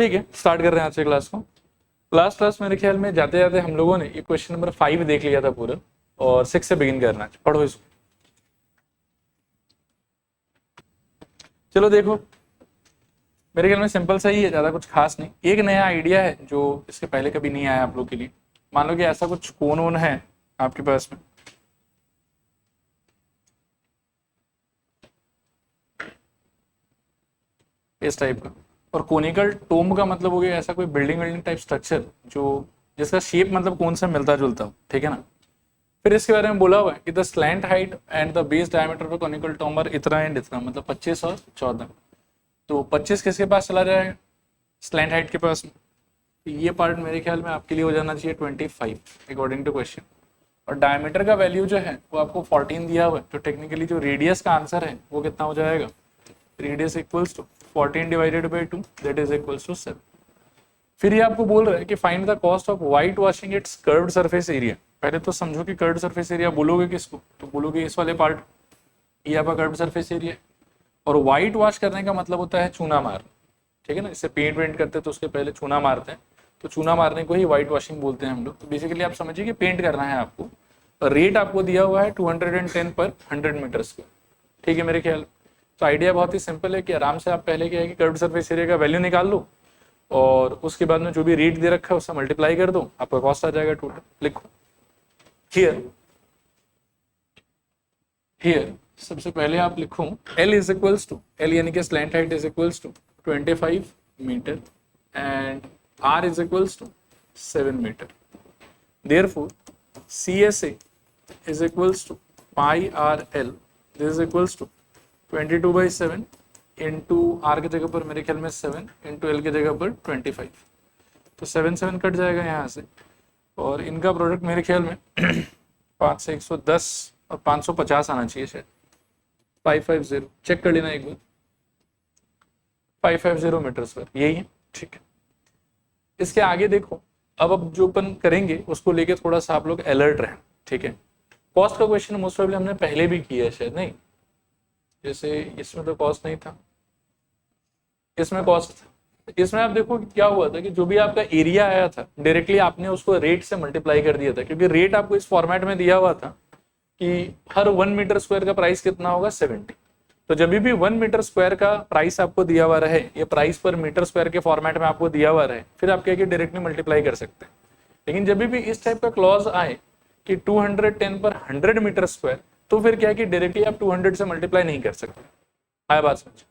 ठीक है, स्टार्ट कर रहे हैं आज से क्लास को। लास्ट क्लास मेरे ख्याल में जाते जाते हम लोगों ने ये क्वेश्चन नंबर 5 देख लिया था पूरा, और 6 से बिगिन करना है। पढ़ो इसको। चलो देखो, मेरे ख्याल में सिंपल सा ही है, ज़्यादा कुछ खास नहीं। एक नया आइडिया है जो इसके पहले कभी नहीं आया आप लोग के लिए। मान लो कि ऐसा कुछ कोन वोन है आपके पास में, इस टाइप का, और कोनिकल टोम का मतलब हो गया ऐसा कोई बिल्डिंग टाइप स्ट्रक्चर जो जिसका शेप मतलब कौन सा मिलता जुलता हो, ठीक है ना। फिर इसके बारे में बोला हुआ है कि the slant height and the base diameter of conical tomb are इतना एंड इतना, मतलब 25 और 14। तो 25 किसके पास चला जाएगा? स्लैंट हाइट के पास में। तो ये पार्ट मेरे ख्याल में आपके लिए हो जाना चाहिए 25 अकॉर्डिंग टू क्वेश्चन। और डायमीटर का वैल्यू जो है वो आपको 14 दिया हुआ है, तो टेक्निकली जो रेडियस का आंसर है वो कितना हो जाएगा? Radius equals to 14 divided by 2, that is equals to 7। फिर ये आपको बोल रहा है कि find the cost of white washing its curved surface area. पहले तो समझो कि कर्व्ड सरफेस एरिया बोलोगे किसको, तो बोलोगे इस वाले पार्ट, ये आपका कर्व्ड सरफेस एरिया। और व्हाइट वॉश करने का मतलब होता है चूना मारना, ठीक है ना। इससे पेंट वेंट करते हैं तो उसके पहले चूना मारते हैं, तो चूना मारने को ही व्हाइट वॉशिंग बोलते हैं हम लोग। तो बेसिकली आप समझिए कि पेंट करना है आपको। रेट आपको दिया हुआ है 210 पर 100 मीटर स्क्वायर, ठीक है मेरे ख्याल। तो आइडिया बहुत ही सिंपल है कि आराम से आप पहले क्या है कि कर्व्ड सरफेस एरिया का वैल्यू निकाल लो, और उसके बाद में जो भी रेट दे रखा है उससे मल्टीप्लाई कर दो, आपका कॉस्ट आ जाएगा टोटल। लिखो हियर सबसे पहले आप लिखो L is equals to, L यानी कि slant height is equals to 25 metre and R is equals to 7 metre. Therefore CSA is equals to pi RL, this is equals to 22/7 into R की जगह पर मेरे ख्याल में 7 इंटू L की जगह पर 25। तो 7 कट जाएगा यहाँ से, और इनका प्रोडक्ट मेरे ख्याल में 5 से 110 और 550 आना चाहिए शायद। 550 चेक कर लेना एक बार, 550 मीटर स्क्वायर यही है, ठीक है। इसके आगे देखो, अब जो अपन करेंगे उसको लेके थोड़ा सा आप लोग अलर्ट रहें, ठीक है। कॉस्ट का क्वेश्चन मोस्ट प्रोबेबली हमने पहले भी किया है शायद, नहीं? जैसे इसमें तो कॉस्ट नहीं था, इसमें कॉस्ट था। इसमें आप देखो क्या हुआ था कि जो भी आपका एरिया आया था डायरेक्टली आपने उसको रेट से मल्टीप्लाई कर दिया था, क्योंकि रेट आपको इस फॉर्मेट में दिया हुआ था कि हर 1 मीटर स्क्वायर का प्राइस कितना होगा? 70। तो जब भी 1 मीटर स्क्वायर का प्राइस आपको दिया हुआ रहे, ये प्राइस पर मीटर स्क्वायर के फॉर्मेट में आपको दिया हुआ रहे, फिर आप क्या कि डायरेक्टली मल्टीप्लाई कर सकते हैं। लेकिन जब भी इस टाइप का क्लॉज आए कि 210 पर 100 मीटर स्क्वायर, तो फिर क्या है कि डायरेक्टली आप 200 से मल्टीप्लाई नहीं कर सकते। आया बात समझ?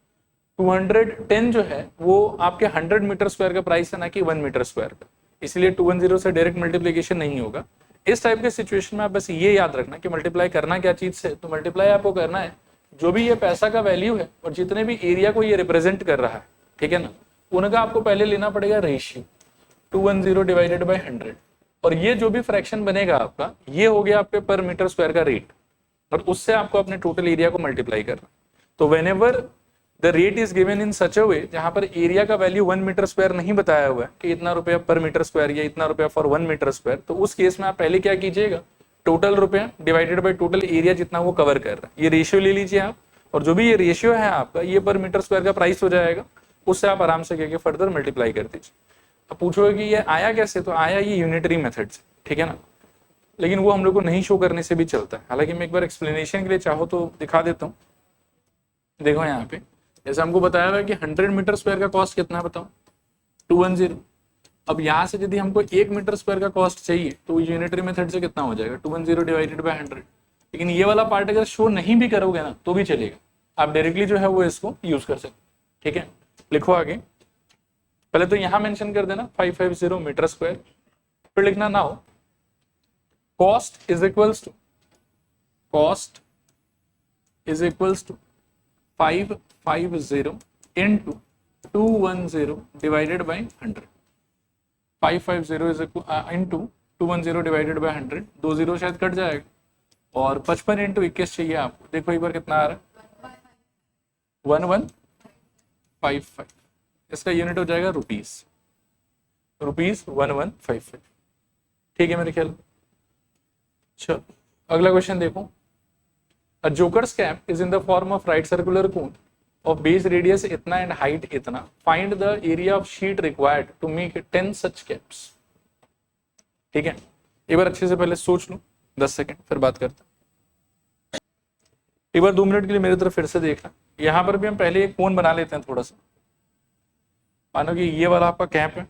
210 जो है वो आपके 100 मीटर स्क्वायर का प्राइस है, ना कि 1 मीटर स्क्वायर का, इसलिए 210 से डायरेक्ट मल्टीप्लीकेशन नहीं होगा। इस टाइप के सिचुएशन में आप बस ये याद रखना कि मल्टीप्लाई करना क्या चीज से, तो मल्टीप्लाई आपको करना है जो भी ये पैसा का वैल्यू है और जितने भी एरिया को ये रिप्रेजेंट कर रहा है, ठीक है ना, उनका आपको पहले लेना पड़ेगा रेशियो 210 डिवाइडेड बाई 100, और ये जो भी फ्रैक्शन बनेगा आपका, ये हो गया आपके पर मीटर स्क्वायर का रेट, और उससे आपको अपने टोटल एरिया को मल्टीप्लाई करना। तो whenever the rate is given in such a way जहां पर एरिया का वैल्यू 1 मीटर स्क्वायर नहीं बताया हुआ है कि इतना रुपया पर मीटर स्क्वायर या इतना रुपया फॉर 1 मीटर स्क्वायर, तो उस केस में आप पहले क्या कीजिएगा, टोटल रुपया डिवाइडेड बाई टोटल एरिया जितना वो कवर कर रहा है, ये रेशियो ले लीजिए आप, और जो भी ये रेशियो है आपका, ये पर मीटर स्क्वायर का प्राइस हो जाएगा, उससे आप आराम से क्या फर्दर मल्टीप्लाई कर दीजिए। अब पूछोगे कि ये आया कैसे, तो आया ये यूनिटरी मेथड से, ठीक है ना। लेकिन वो हम लोग को नहीं शो करने से भी चलता है, हालांकि मैं एक बार एक्सप्लेनेशन के लिए चाहो तो दिखा देता हूँ। देखो यहाँ पे जैसे हमको बताया हुआ है कि 100 मीटर स्क्वायर का कॉस्ट कितना है बताओ, 210। अब यहाँ से यदि हमको 1 मीटर स्क्वायर का कॉस्ट चाहिए तो यूनिटरी मेथड से कितना हो जाएगा, 210 डिवाइडेड बाय 100। लेकिन ये वाला पार्ट अगर शो नहीं भी करोगे ना तो भी चलेगा, आप डायरेक्टली जो है वो इसको यूज कर सकते, ठीक है। लिखो आगे, पहले तो यहाँ मेंशन कर देना 550 मीटर स्क्वायर, फिर लिखना now cost is equals to 550 into 210 divided by 100। 550 is into 210 divided by 100, 2 zero शायद कट जाएगा, और 55 इंटू 21 चाहिए आपको। देखो एक बार कितना आ रहा है, 1155। इसका यूनिट हो जाएगा रुपीस 1155, ठीक है मेरे ख्याल। चलो अगला क्वेश्चन देखो, A joker's cap is in the form of right circular cone of base radius इतना and height इतना, find the area of sheet required to make 10 such caps. ठीक है, एक बार अच्छे से पहले सोच लो 10 सेकंड, फिर बात करते हैं। एक बार 2 मिनट के लिए मेरी तरफ फिर से देखना। यहां पर भी हम पहले एक कोण बना लेते हैं थोड़ा सा। मानो कि ये वाला आपका कैप है,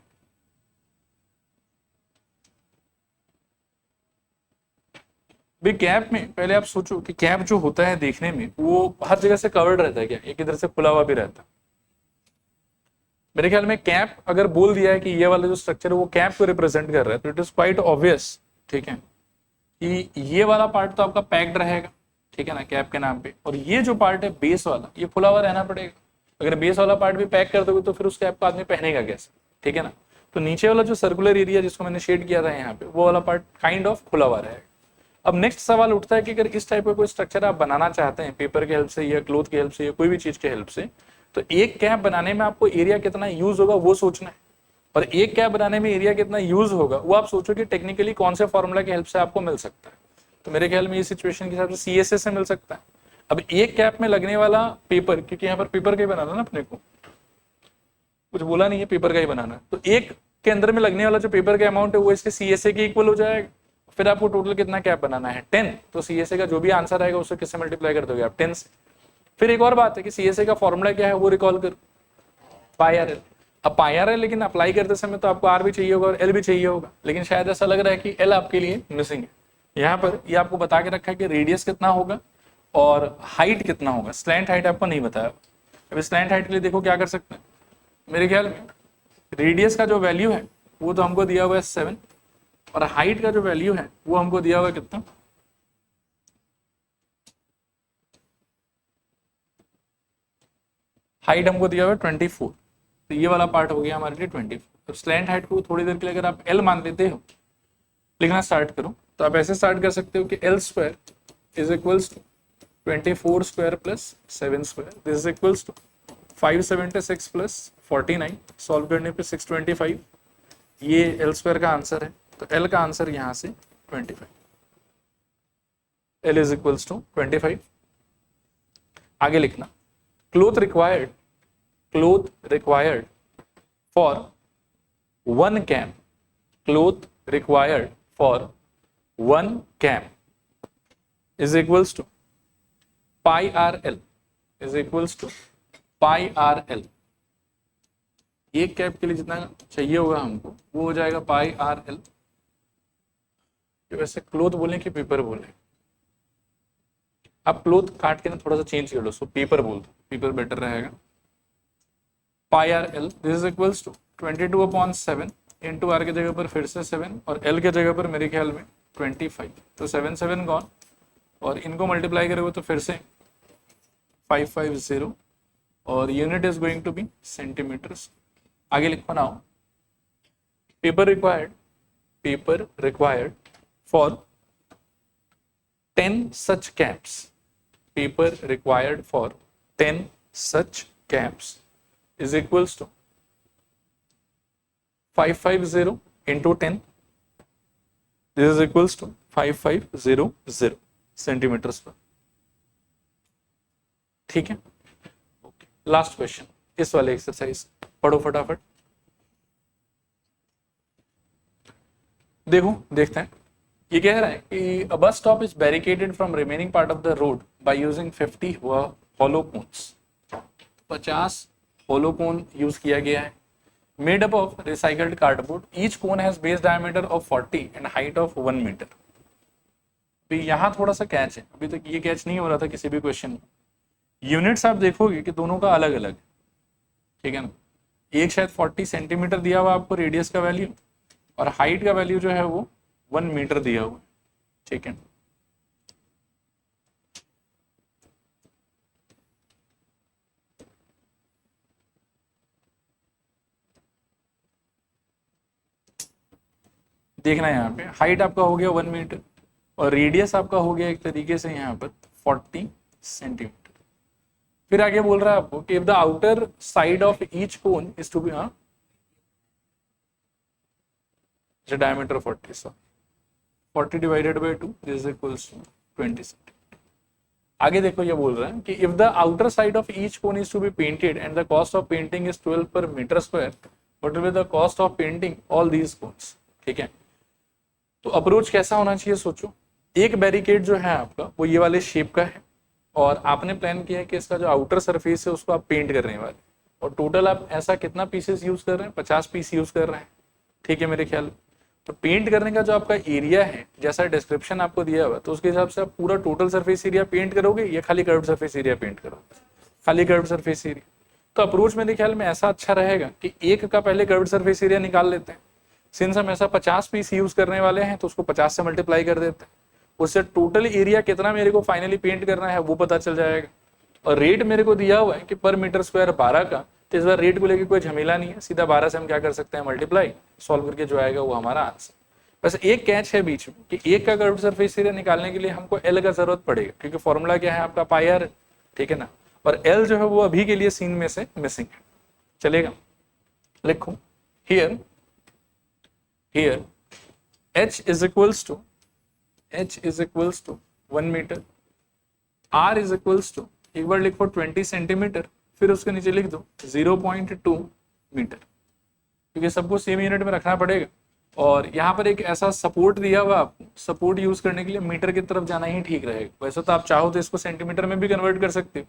भी कैप में पहले आप सोचो कि कैप जो होता है देखने में वो हर जगह से कवर्ड रहता है क्या, एक इधर से खुला हुआ भी रहता है? मेरे ख्याल में कैप अगर बोल दिया है कि ये वाला जो स्ट्रक्चर है वो कैप को रिप्रेजेंट कर रहा है, तो इट इज क्वाइट ऑब्वियस, ठीक है, कि ये वाला पार्ट तो आपका पैक्ड रहेगा, ठीक है ना, कैप के नाम पे, और ये जो पार्ट है बेस वाला ये खुला हुआ रहना पड़ेगा। अगर बेस वाला पार्ट भी पैक कर दोगे तो फिर उस कैप को आदमी पहनेगा कैसे, ठीक है ना। तो नीचे वाला जो सर्कुलर एरिया जिसको मैंने शेड किया था यहाँ पे, वो वाला पार्ट काइंड ऑफ खुला हुआ रहेगा। अब नेक्स्ट सवाल उठता है कि अगर इस टाइप का कोई स्ट्रक्चर आप बनाना चाहते हैं पेपर के हेल्प से या क्लोथ के हेल्प से या कोई भी चीज के हेल्प से, तो एक कैप बनाने में आपको एरिया कितना यूज होगा वो सोचना है, और एक कैप बनाने में एरिया कितना यूज होगा वो आप सोचो कि टेक्निकली कौन से फॉर्मूला की हेल्प से आपको मिल सकता है। तो मेरे ख्याल में ये सिचुएशन के हिसाब से CSA से मिल सकता है। अब एक कैप में लगने वाला पेपर, क्योंकि यहाँ पर पेपर का ही बनाना ना अपने को, कुछ बोला नहीं है, पेपर का ही बनाना है, तो एक के अंदर में लगने वाला जो पेपर का अमाउंट है वो इसके CSA के इक्वल हो जाएगा। फिर आपको टोटल कितना कैप बनाना है 10, तो CSA का जो भी आंसर आएगा उससे किससे मल्टीप्लाई कर दोगे आप 10 से। फिर एक और बात है कि CSA का फॉर्मूला क्या है वो रिकॉल करो, पाई आर एल। अब पाई आर एल लेकिन अप्लाई करते समय तो आपको R भी चाहिए होगा और L भी चाहिए होगा, लेकिन शायद ऐसा लग रहा है कि L आपके लिए मिसिंग है। यहाँ पर ये आपको बता के रखा है कि रेडियस कितना होगा और हाइट कितना होगा, स्लैंट हाइट आपको नहीं बताया। अब स्लैंट हाइट के लिए देखो क्या कर सकते हैं, मेरे ख्याल में रेडियस का जो वैल्यू है वो तो हमको दिया हुआ है 7, और हाइट का जो वैल्यू है वो हमको दिया हुआ है कितना, हाइट हमको दिया हुआ है 24, तो ये वाला पार्ट हो गया हमारे लिए 24। तो स्लैंट हाइट को थोड़ी देर के लिए अगर आप L मान लेते हो, लिखना स्टार्ट करो, तो आप ऐसे स्टार्ट कर सकते हो कि L square is equals to 24 square plus 7 square, this is equals to 576 plus 49, solve करने पे 625, ये L स्क्वायर का आंसर है। तो L का आंसर यहां से 25, L इज इक्वल्स टू 25। आगे लिखना, cloth required for 1 cap, cloth required for 1 cap is equals to pi RL is equals to pi RL। एक कैप के लिए जितना चाहिए होगा हमको वो हो जाएगा पाई RL। वैसे क्लोथ बोले कि पेपर बोले, आप क्लोथ काट के ना थोड़ा सा चेंज कर लो, सो पेपर बोल दो, पेपर बेटर रहेगा। Pi RL this is equals to 22/7 into are के जगह पर फिर से 7 और L के जगह पर मेरे ख्याल में 25, तो 7 7 गॉन, और इनको मल्टीप्लाई करोगे तो फिर से 550, और unit is going to be centimetres. आगे लिखो now, paper required for 10 such caps, paper required for 10 such caps is equals to 550 into 10, this is equals to 5500 centimetres पर, ठीक है। ओके, लास्ट क्वेश्चन इस वाले एक्सरसाइज पढ़ो फटाफट, देखो देखते हैं। ये कह रहा है कि a bus stop is barricaded from remaining part of the road by using 50 hollow cones, 50 hollow cone used किया गया है, made up of recycled cardboard, each cone has base diameter of 40 and height of 1 metre. तो यहाँ थोड़ा सा catch है, अभी तक ये कैच नहीं हो रहा था किसी भी क्वेश्चन में। यूनिट्स आप देखोगे कि दोनों का अलग अलग, ठीक है ना, एक शायद 40 सेंटीमीटर दिया हुआ आपको रेडियस का वैल्यू, और हाइट का वैल्यू जो है वो 1 मीटर दिया हुआ, ठीक है। देखना है यहाँ पे हाइट आपका हो गया 1 मीटर और रेडियस आपका हो गया एक तरीके से यहाँ पर 40 सेंटीमीटर। फिर आगे बोल रहा है आपको कि if the outer side of each cone is to be diameter 40, so 40 divided by 2 this is equals to 20 centimetre. आगे देखो ये बोल रहा है कि if the outer side of each cone is to be painted and the cost of painting is 12 per metre square, what will be the cost of painting all these cones. ठीक है, तो अप्रोच कैसा होना चाहिए सोचो। एक barricade जो है आपका वो ये वाले शेप का है और आपने प्लान किया है कि इसका जो आउटर सरफेस है उसको आप पेंट करने वाले, और टोटल आप ऐसा कितना पीसेस यूज कर रहे हैं, 50 पीस यूज कर रहे हैं। ठीक है मेरे ख्याल। तो पेंट करने का जो आपका एरिया है जैसा डिस्क्रिप्शन आपको दिया हुआ, तो उसके हिसाब से आप पूरा टोटल सरफेस एरिया पेंट करोगे या खाली कर्व्ड सरफेस एरिया पेंट करोगे? खाली कर्व्ड सरफेस एरिया। तो अप्रोच मेरे ख्याल में ऐसा अच्छा रहेगा कि एक का पहले कर्व्ड सरफेस एरिया निकाल लेते हैं। सिंस हम ऐसा 50 पीस यूज करने वाले हैं तो उसको 50 से मल्टीप्लाई कर देते हैं, उससे टोटल एरिया कितना मेरे को फाइनली पेंट करना है वो पता चल जाएगा। और रेट मेरे को दिया हुआ है कि पर मीटर स्क्वायर 12 का, तो इस बार रेट को लेकर कोई झमेला नहीं है, सीधा 12 से हम क्या कर सकते हैं, मल्टीप्लाई, सॉल्व करके जो आएगा वो हमारा आंसर। बस एक कैच है बीच में कि एक का कर्व्ड सरफेस एरिया निकालने के लिए हमको एल का जरूरत पड़ेगा, क्योंकि फॉर्मूला क्या है आपका, पाई आर। ठीक है ना, और एल जो है वो अभी के लिए सीन में से मिसिंग है। चलेगा, लिखो here h is equals to 1 metre, r is equals to, एक बार लिखो 20 सेंटीमीटर, फिर उसके नीचे लिख दो 0.2 मीटर, क्योंकि सबको सेम यूनिट में रखना पड़ेगा। और यहाँ पर एक ऐसा सपोर्ट दिया हुआ, आपको सपोर्ट यूज करने के लिए मीटर की तरफ जाना ही ठीक रहेगा। वैसे तो आप चाहो तो इसको सेंटीमीटर में भी कन्वर्ट कर सकते हो,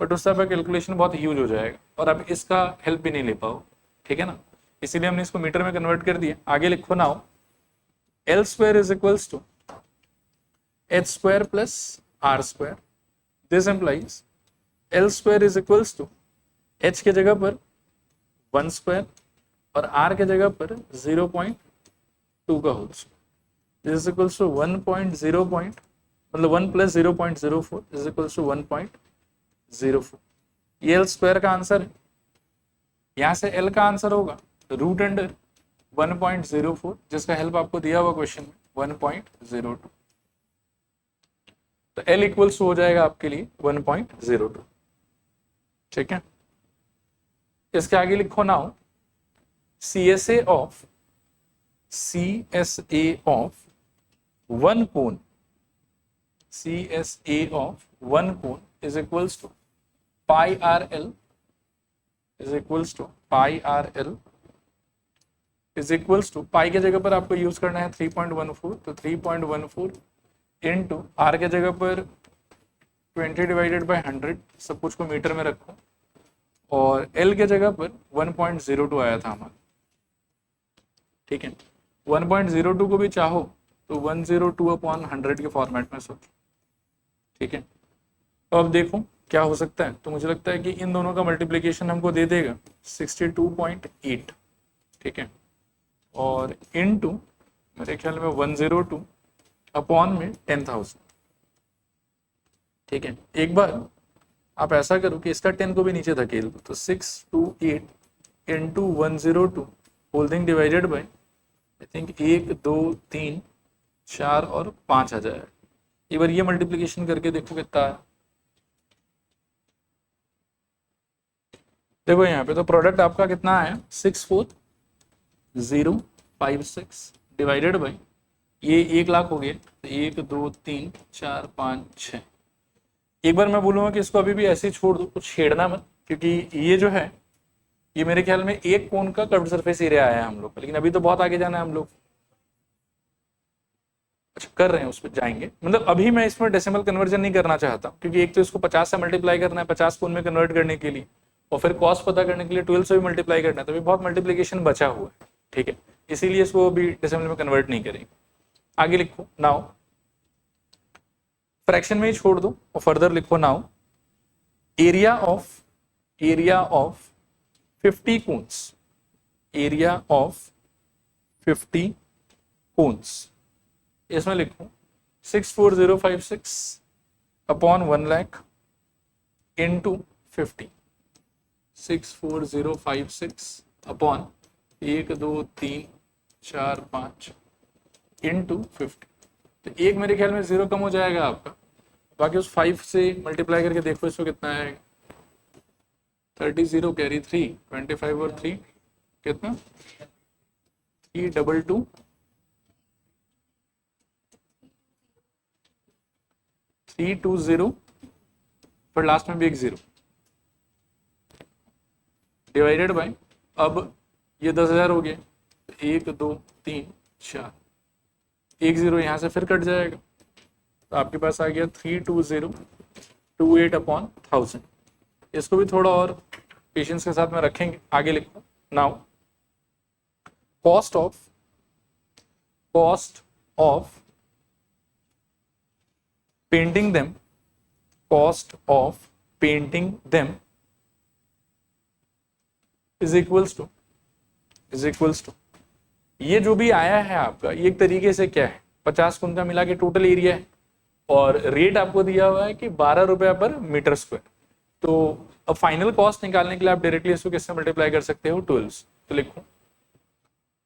बट उससे आपका कैलकुलेशन बहुत ह्यूज हो जाएगा और आप इसका हेल्प भी नहीं ले पाओ। ठीक है ना, इसीलिए हमने इसको मीटर में कन्वर्ट कर दिया। आगे लिखो now L square is equals to h square plus r square. This implies L square is equals to h के जगह पर 1 square और r के जगह पर 0.2 का whole square. This is equals to 1.0 मतलब 1 plus 0.04 is equals to 1.04। ये L square का आंसर है। यहाँ से L का आंसर होगा रूट अंडर 1.04, जिसका हेल्प आपको दिया हुआ क्वेश्चन में 1.02। तो L इक्वल्स हो जाएगा आपके लिए 1.02। ठीक है, इसके आगे लिखो now CSA of one cone, CSA of one cone is equals to pi r l, is equals to pi r l is equals to, pi के जगह पर आपको यूज करना है 3.14, तो 3.14 इंटू आर के जगह पर 20 डिवाइडेड बाई 100, सब कुछ को मीटर में रखो, और एल के जगह पर 1.02 आया था हमारा। ठीक है, 1.02 को भी चाहो तो 102/100 के फॉर्मेट में सोचो। ठीक है, तो अब देखो क्या हो सकता है। तो मुझे लगता है कि इन दोनों का मल्टीप्लीकेशन हमको दे देगा 62.8। ठीक है, और इनटू मेरे ख्याल में 102 अपॉन में 10,000। ठीक है, एक बार आप ऐसा करो कि इसका 10 को भी नीचे धकेल दो, तो 628 into 102 holding divided by I think 1 2 3 4 और 5 आ जाएगा। एक बार ये मल्टीप्लीकेशन करके देखो कितना है। देखो यहाँ पे तो प्रोडक्ट आपका कितना आया, 64056 डिवाइडेड बाई ये 1 लाख हो गया, तो 1 2 3 4 5 6। एक बार मैं बोलूँगा कि इसको अभी भी ऐसे ही छोड़ दो, कुछ छेड़ना मत, क्योंकि ये जो है ये मेरे ख्याल में एक कोन का कर्व्ड सरफेस एरिया आया है हम लोग, लेकिन अभी तो बहुत आगे जाना है हम लोग। अच्छा कर रहे हैं, उस पर जाएंगे। मतलब अभी मैं इसमें डेसिमल कन्वर्जन नहीं करना चाहता, क्योंकि एक तो इसको 50 से मल्टीप्लाई करना है 50 कोन में कन्वर्ट करने के लिए, और फिर कॉस्ट पता करने के लिए 12 से भी मल्टीप्लाई करना है, तो अभी बहुत मल्टीप्लीकेशन बचा हुआ है। ठीक है, इसीलिए इसको अभी डेसिमल में कन्वर्ट नहीं करेंगे। आगे लिखो नाउ, फ्रैक्शन में ही छोड़ दो और फर्दर लिखो now area of 50 cones, area of 50 cones, इसमें लिखो 64056 upon 1 lakh into 50, 64056 upon 1 2 3 4 5 into 50। तो एक मेरे ख्याल में 0 कम हो जाएगा आपका, बाकी उस 5 से मल्टीप्लाई करके देखो इसको कितना आएगा, 30 0 कैरी 3 25 और 3 कितना 322 320 फिर लास्ट में भी एक 0 डिवाइडेड बाय, अब ये 10,000 हो गया, 1 2 3 4, एक 0 यहाँ से फिर कट जाएगा, तो आपके पास आ गया 32028 अपॉन 1000। इसको भी थोड़ा और पेशेंस के साथ में रखेंगे, आगे लिखो। Now cost of painting them, cost of painting them is equals to ये जो भी आया है आपका, ये एक तरीके से क्या है, 50 कुंता मिला के टोटल एरिया है, और रेट आपको दिया हुआ है कि 12 रुपया पर मीटर स्क्वायर। तो अब फाइनल कॉस्ट निकालने के लिए आप डायरेक्टली इसको किससे मल्टीप्लाई कर सकते हो, 12 से। तो लिखो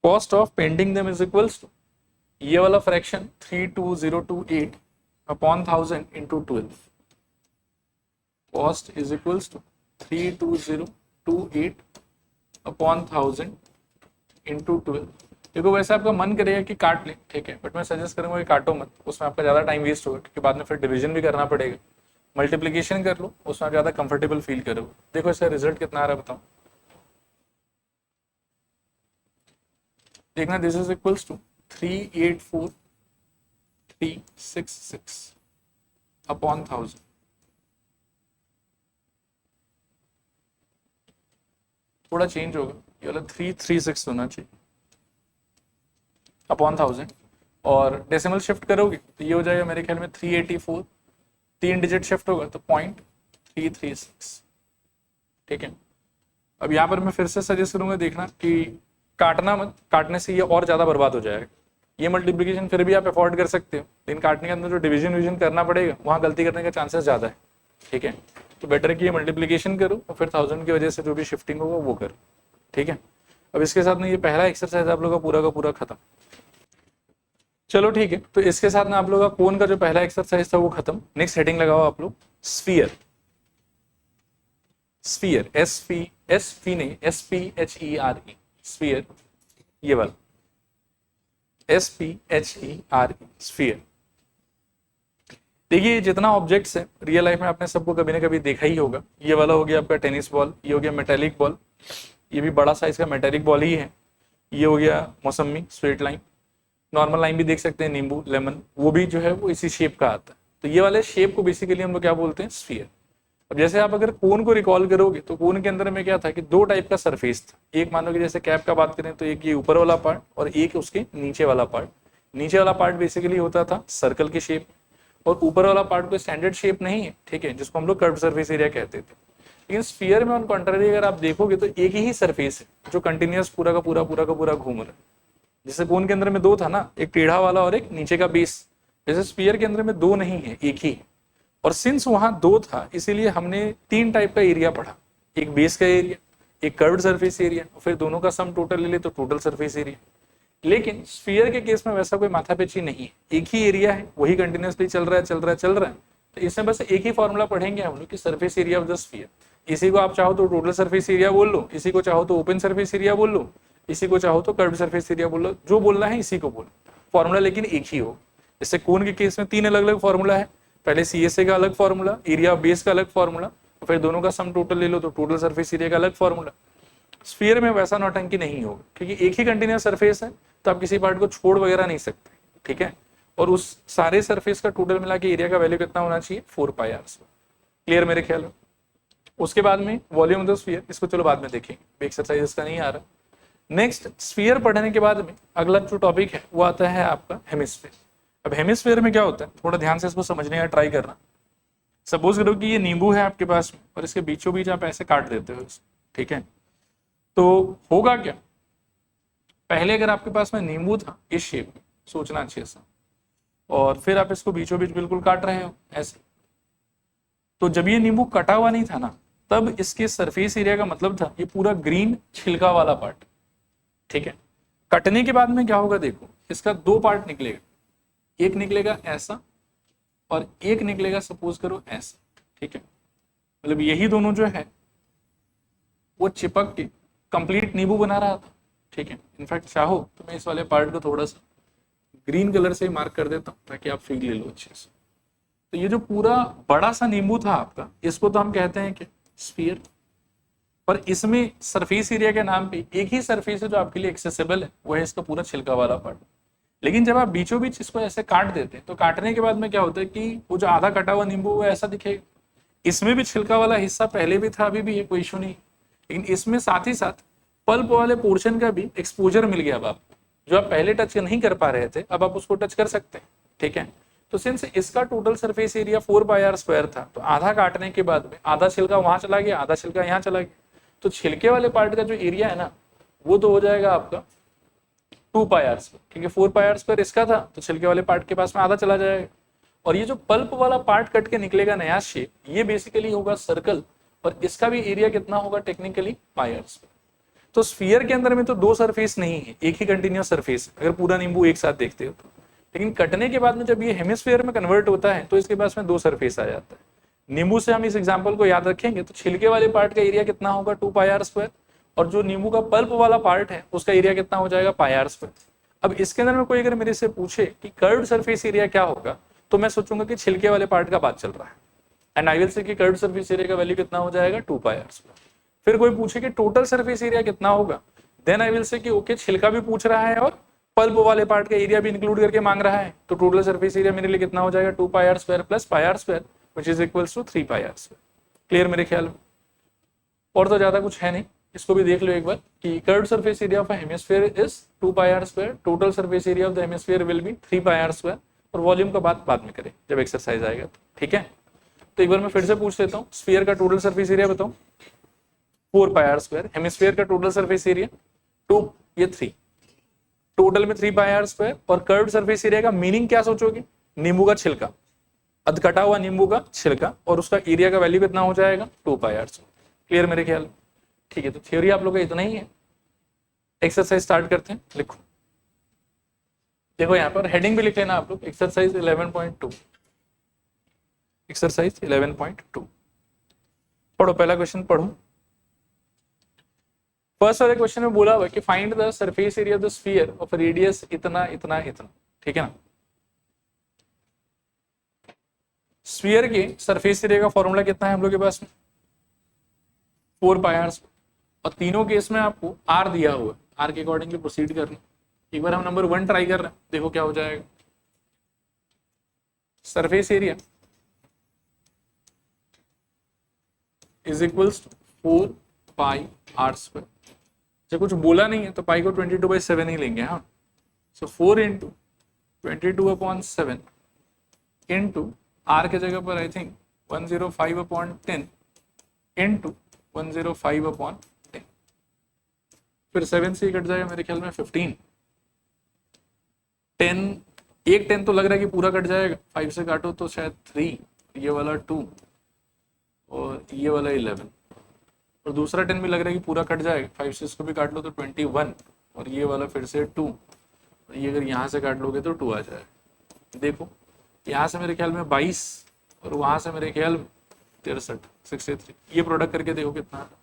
cost of painting them is equals to ये वाला fraction 32028 upon 1000 into 12। Cost is equals to 32028 upon 1000 into 12। देखो वैसे आपका मन करेगा कि काट ले, ठीक है, बट मैं सजेस्ट करूंगा कि काटो मत, उसमें आपका ज़्यादा टाइम वेस्ट होगा, क्योंकि बाद में फिर डिवीजन भी करना पड़ेगा। मल्टीप्लिकेशन कर लो, उसमें आप ज़्यादा कंफर्टेबल फील करोगे। देखो इसका रिजल्ट कितना आ रहा है बताओ, देखना, this is equals to 384,366 upon 1000। थोड़ा चेंज होगा, ये वाला 336 होना चाहिए अपॉन 1000, और डेसिमल शिफ्ट करोगे तो ये हो जाएगा मेरे ख्याल में 384, 3 डिजिट शिफ्ट होगा तो 0.336, ठीक है। अब यहाँ पर मैं फिर से सजेस्ट करूंगा, देखना कि काटना मत, काटने से ये और ज़्यादा बर्बाद हो जाएगा। ये मल्टीप्लिकेशन फिर भी आप अफोर्ड कर सकते हो, लेकिन काटने के अंदर जो डिवीजन करना पड़ेगा वहाँ गलती करने का चांसेस ज़्यादा है, ठीक है। तो बेटर है कि ये मल्टीप्लिकेशन करो और फिर 1000 की वजह से जो भी शिफ्टिंग होगा वो करो, ठीक है। अब इसके साथ में ये पहला एक्सरसाइज आप लोग का पूरा खत्म। चलो ठीक है, तो इसके साथ में आप लोग का कोन का जो पहला एक्सरसाइज था वो खत्म। नेक्स्ट हेडिंग लगाओ आप लोग, स्फीयर। स्फीयर, SPHERE, स्फीयर, ये वाला SPHERE, स्फीयर। देखिए जितना ऑब्जेक्ट्स है रियल लाइफ में आपने सबको कभी ना कभी देखा ही होगा। ये वाला हो गया आपका टेनिस बॉल, ये हो गया मेटेलिक बॉल, ये भी बड़ा साइज का मेटेलिक बॉल ही है। ये हो गया मौसमी, स्ट्रेट लाइन, नॉर्मल लाइन भी देख सकते हैं, नींबू, लेमन, वो भी जो है वो इसी शेप का आता है। तो ये वाले शेप को बेसिकली हम लोग क्या बोलते हैं, स्फीयर। अब जैसे आप अगर कोन को रिकॉल करोगे तो कोन के अंदर में क्या था कि दो टाइप का सरफेस था। एक मान लो कि जैसे कैप का बात करें तो एक ये ऊपर वाला पार्ट और एक उसके नीचे वाला पार्ट। नीचे वाला पार्ट बेसिकली होता था सर्कल के शेप, और ऊपर वाला पार्ट कोई स्टैंडर्ड शेप नहीं है, ठीक है, जिसको हम लोग कर्व सरफेस एरिया कहते थे। लेकिन स्फीयर में ऑन कॉन्ट्ररी अगर आप देखोगे तो एक ही सरफेस है जो कंटिन्यूअस पूरा का पूरा घूम रहा है। जैसे कोन के अंदर में दो था ना, एक टेढ़ा वाला और एक नीचे का बेस, जैसे स्फीयर के अंदर में दो नहीं है, एक ही है। और सिंस वहां दो था इसीलिए हमने 3 टाइप का एरिया पढ़ा, एक बेस का एरिया, एक कर्व्ड सरफेस एरिया, फिर दोनों का सम टोटल ले ले तो टोटल सरफेस एरिया। लेकिन स्फीयर के केस में वैसा कोई माथापेची नहीं है, एक ही एरिया है, वही कंटिन्यूसली चल रहा है। तो इसमें बस एक ही फॉर्मूला पढ़ेंगे हम लोग कि surface area of the sphere. इसी को आप चाहो तो टोटल सरफेस एरिया बोल लो, इसी को चाहो तो ओपन सरफेस एरिया बोल लो, इसी को चाहो तो कर्व्ड सरफेस एरिया बोल लो, जो बोलना है इसी को बोलो, फॉर्मूला लेकिन एक ही हो। जैसे कोन के केस में 3 अलग अलग फॉर्मूला है, पहले CSA का अलग फॉर्मूला, एरिया बेस का अलग फॉर्मूला, फिर दोनों का सम टोटल ले लो तो टोटल सरफेस एरिया का अलग फॉर्मूला। स्फीयर में वैसा नौटंकी नहीं होगा, क्योंकि एक ही कंटिन्यूअस सरफेस है तो आप किसी पार्ट को छोड़ वगैरह नहीं सकते, ठीक है। और उस सारे सरफेस का टोटल मिला के एरिया का वैल्यू कितना होना चाहिए, 4πr²। क्लियर मेरे ख्याल में। उसके बाद में वॉल्यूम ऑफ द स्फीयर, इसको चलो बाद में देखेंगे, एक्सरसाइज इसका नहीं आ रहा। नेक्स्ट स्फीयर पढ़ने के बाद में अगला जो टॉपिक है वो आता है आपका हेमिस्फीयर। अब हेमिस्फीयर में क्या होता है, थोड़ा ध्यान से इसको समझने का ट्राई करना। सपोज करो कि ये नींबू है आपके पास में और इसके बीचों बीच आप ऐसे काट देते हो, ठीक है। तो होगा क्या, पहले अगर आपके पास में नींबू था इस शेप में, सोचना अच्छे से, और फिर आप इसको बीचों बीच बिल्कुल काट रहे हो ऐसे, तो जब ये नींबू कटा हुआ नहीं था ना, तब इसके सरफेस एरिया का मतलब था ये पूरा ग्रीन छिलका वाला पार्ट, ठीक है। कटने के बाद में क्या होगा, देखो इसका 2 पार्ट निकलेगा, एक निकलेगा ऐसा और एक निकलेगा सपोज करो ऐसा, ठीक है। मतलब यही दोनों जो है वो चिपक के कंप्लीट नींबू बना रहा था, ठीक है। इनफैक्ट चाहो तो मैं इस वाले पार्ट को थोड़ा सा ग्रीन कलर से मार्क कर देता हूँ ताकि आप फील ले लो अच्छे से। तो ये जो पूरा बड़ा सा नींबू था आपका, इसको तो हम कहते हैं कि स्फीयर। पर इसमें सरफेस एरिया के नाम पे एक ही सरफेस है जो आपके लिए एक्सेसिबल है, वो है इसका पूरा छिलका वाला पार्ट। लेकिन जब आप बीचों बीच इसको ऐसे काट देते हैं तो काटने के बाद में क्या होता है कि वो जो आधा कटा हुआ नींबू वो ऐसा दिखेगा। इसमें भी छिलका वाला हिस्सा पहले भी था, अभी भी है, कोई इशू नहीं। लेकिन इसमें साथ ही साथ पल्प वाले पोर्शन का भी एक्सपोजर मिल गया अब आपको, जो आप पहले टच नहीं कर पा रहे थे, अब आप उसको टच कर सकते हैं। ठीक है, तो सिंस इसका टोटल सरफेस एरिया 4πr² था, तो आधा काटने के बाद में आधा छिलका वहां चला गया, आधा छिलका यहाँ चला गया, तो छिलके वाले पार्ट का जो एरिया है ना, वो तो हो जाएगा आपका 2πr², क्योंकि 4πr² इसका था, तो छिलके वाले पार्ट के पास में आधा चला जाएगा। और ये जो पल्प वाला पार्ट कट के निकलेगा नया शेप, ये बेसिकली होगा सर्कल, और इसका भी एरिया कितना होगा टेक्निकली πr²। तो स्फीयर के अंदर में तो दो सरफेस नहीं है, एक ही कंटिन्यूअस सरफेस, अगर पूरा नींबू एक साथ देखते हो तो। लेकिन कटने के बाद में जब ये हेमिस्फीयर में कन्वर्ट होता है तो इसके पास में दो सरफेस आ जाता है। नींबू से हम इस एग्जाम्पल को याद रखेंगे तो छिलके वाले पार्ट का एरिया कितना होगा 2πr², और जो नींबू का पल्प वाला पार्ट है उसका एरिया कितना हो जाएगा πr²। अब इसके अंदर में कोई अगर मेरे से पूछे कि कर्व्ड सरफेस एरिया क्या होगा, तो मैं सोचूंगा कि छिलके वाले पार्ट का बात चल रहा है, एंड आई विल से कि कर्व्ड सरफेस एरिया का वैल्यू कितना हो जाएगा 2πr²। फिर कोई पूछे कि टोटल सरफेस एरिया कितना होगा, देन आई विल से कि ओके छिलका भी पूछ रहा है और पल्प वाले पार्ट का एरिया भी इंक्लूड करके मांग रहा है, तो टोटल सरफेस एरिया मेरे लिए कितना हो जाएगा 2πr² plus πr², which is equals to 3πr²। Clear मेरे ख्याल में? और तो ज्यादा कुछ है नहीं, इसको भी देख लो एक बार कि curved surface area of hemisphere is 2πr², total surface area of the hemisphere will be 3πr², और वॉल्यूम का बात बाद में करें जब एक्सरसाइज आएगा तो। ठीक है, तो एक बार मैं फिर से पूछ लेता हूँ, स्फीयर का टोटल सरफेस एरिया बताओ 4πr², हेमिस्फीयर का टोटल सरफेस एरिया 2, ये 3, टोटल में 3πr², और कर्व्ड सरफेस एरिया का मीनिंग क्या सोचोगे, नींबू का छिलका, अध कटा हुआ नींबू का छिलका, और उसका एरिया का वैल्यू कितना हो जाएगा 2πr²। क्लियर मेरे ख्याल? ठीक है, तो थ्योरी आप लोग का इतना ही है। एक्सरसाइज स्टार्ट करते हैं, लिखो। देखो यहाँ पर हेडिंग भी लिख लेना आप लोग, एक्सरसाइज 11.2, एक्सरसाइज 11.2 पढ़ो। पहला क्वेश्चन पढ़ो। फर्स्ट वाले क्वेश्चन में बोला हुआ कि find the surface area of the sphere of radius इतना इतना इतना। ठीक है ना, स्फीयर के सरफेस एरिया का फॉर्मूला कितना है हम लोग के पास में 4πr², और तीनों केस में आपको r दिया हुआ है, r के अकॉर्डिंगली प्रोसीड करना। एक बार हम नंबर 1 ट्राई कर रहे हैं, देखो क्या हो जाएगा। Surface area is equals to 4πr²। जब कुछ बोला नहीं है तो पाई को 22/7 ही लेंगे। हाँ, सो 4 इंटू 22/7 इंटू आर के जगह पर आई थिंक 105/10 इंटू 105/10, फिर 7 से कट जाएगा मेरे ख्याल में 15, 10, एक 10 तो लग रहा है कि पूरा कट जाएगा, 5 से काटो तो शायद 3, ये वाला 2 और ये वाला 11, और दूसरा 10 भी लग रहा है कि पूरा कट जाएगा, 5 से इसको भी काट लो तो 21, और ये वाला फिर से 2, और ये अगर यहाँ से काट लोगे तो 2 आ जाएगा। देखो यहाँ से मेरे ख्याल में 22 और वहां से मेरे ख्याल में 63, 63, ये प्रोडक्ट करके देखो कितना है।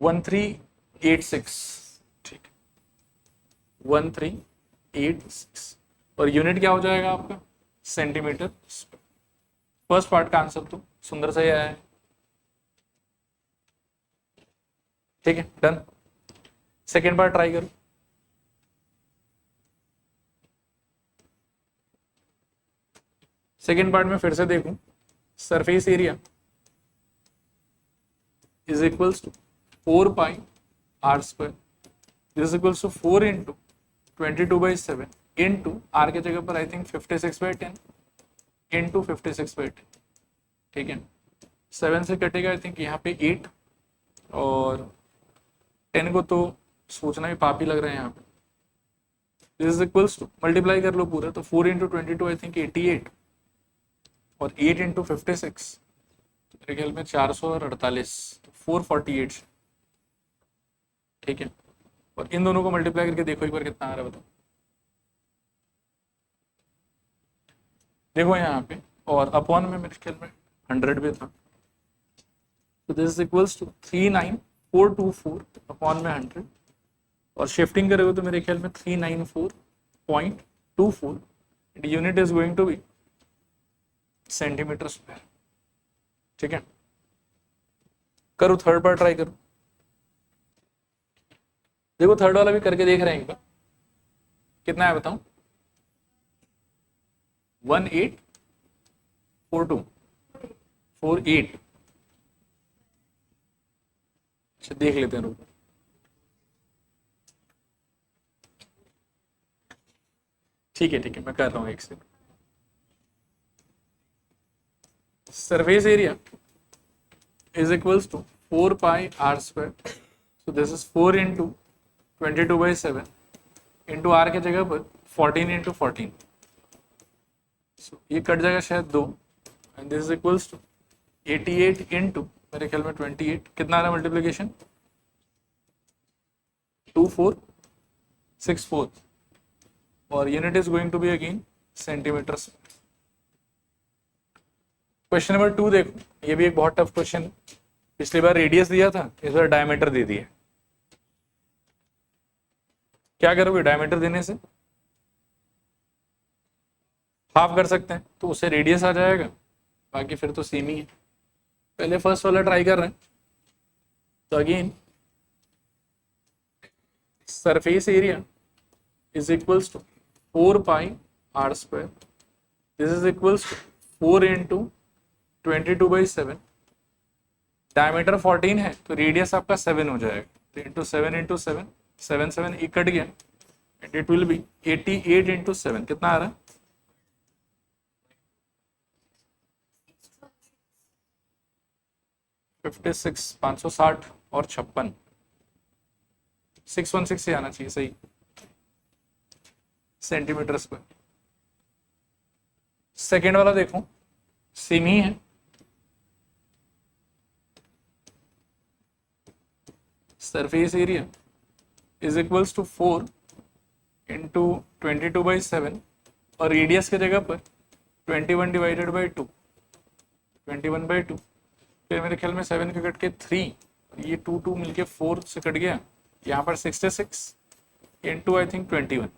वन 1386, ठीक, 1386, और यूनिट क्या हो जाएगा आपका सेंटीमीटर। फर्स्ट पार्ट का आंसर तो सुंदर सा ही आया है। ठीक है, डन। सेकेंड पार्ट ट्राई करो। सेकेंड पार्ट में फिर से देखूं, surface area is equals to 4πr², this is equals to 4 into 22/7 into are के जगह पर आई थिंक 56/10 इंटू 56/10। ठीक है, 7 से कटेगा आई थिंक यहाँ पे 8, और 10 को तो सोचना भी पाप ही लग रहा है यहाँ पे। This is equals to, multiply कर लो पूरा, तो 4 इंटू 22 आई थिंक 88, और 8 इंटू 56 मेरे ख्याल में 448, 448। ठीक है, और इन दोनों को मल्टीप्लाई करके देखो एक बार कितना आ रहा है, बताओ। देखो यहाँ पे, और अपॉन में मेरे ख्याल में 100 भी था, तो this is equals to 39424 upon में 100, और शिफ्टिंग करोगे तो मेरे ख्याल में 394.24, unit is going to be centimetre square. ठीक है, करो थर्ड पार्ट ट्राई करो। देखो थर्ड वाला भी करके देख रहे हैं एक बार, कितना है बताऊं, 184248। अच्छा देख लेते हैं, रुको। ठीक है मैं कर रहा हूं एक से। Surface area is equals to 4 pi r square, so this is 4 into 22/7 into r के जगह पर 14 into 14, so ये कट जाएगा शायद 2, and this is equals to 88 into मेरे ख्याल में 28, कितना आ रहा है मल्टीप्लीकेशन, 2464, और unit is going to be again centimetre. Question number 2 देखो, ये भी एक बहुत टफ क्वेश्चन है। पिछली बार रेडियस दिया था, इस बार डायमीटर दे दिया। क्या करोगे डायमीटर देने से, हाफ कर सकते हैं तो उससे रेडियस आ जाएगा, बाकी फिर तो सेम ही है। पहले फर्स्ट वाला ट्राई कर रहे हैं, तो again surface area is equals to 4 pi r square, this is equals to 4 into 22/7, diameter 14 है तो रेडियस आपका 7 हो जाएगा, तो इंटू 7 इंटू 7, 7 7 एक कट गया, and it will be 88 into 7, कितना आ रहा है, 56, 560 और 56, 616 से आना चाहिए सही, सेंटीमीटर स्क्वायर। सेकेंड वाला देखो सेम ही है, surface area is equals to 4 into 22/7, और रेडियस की जगह पर 21 डिवाइडेड बाई 2, 21/2, फिर मेरे ख्याल में 7 का कट के 3, ये 2 मिलके 4 से कट गया, यहाँ पर 66 इंटू आई थिंक 21,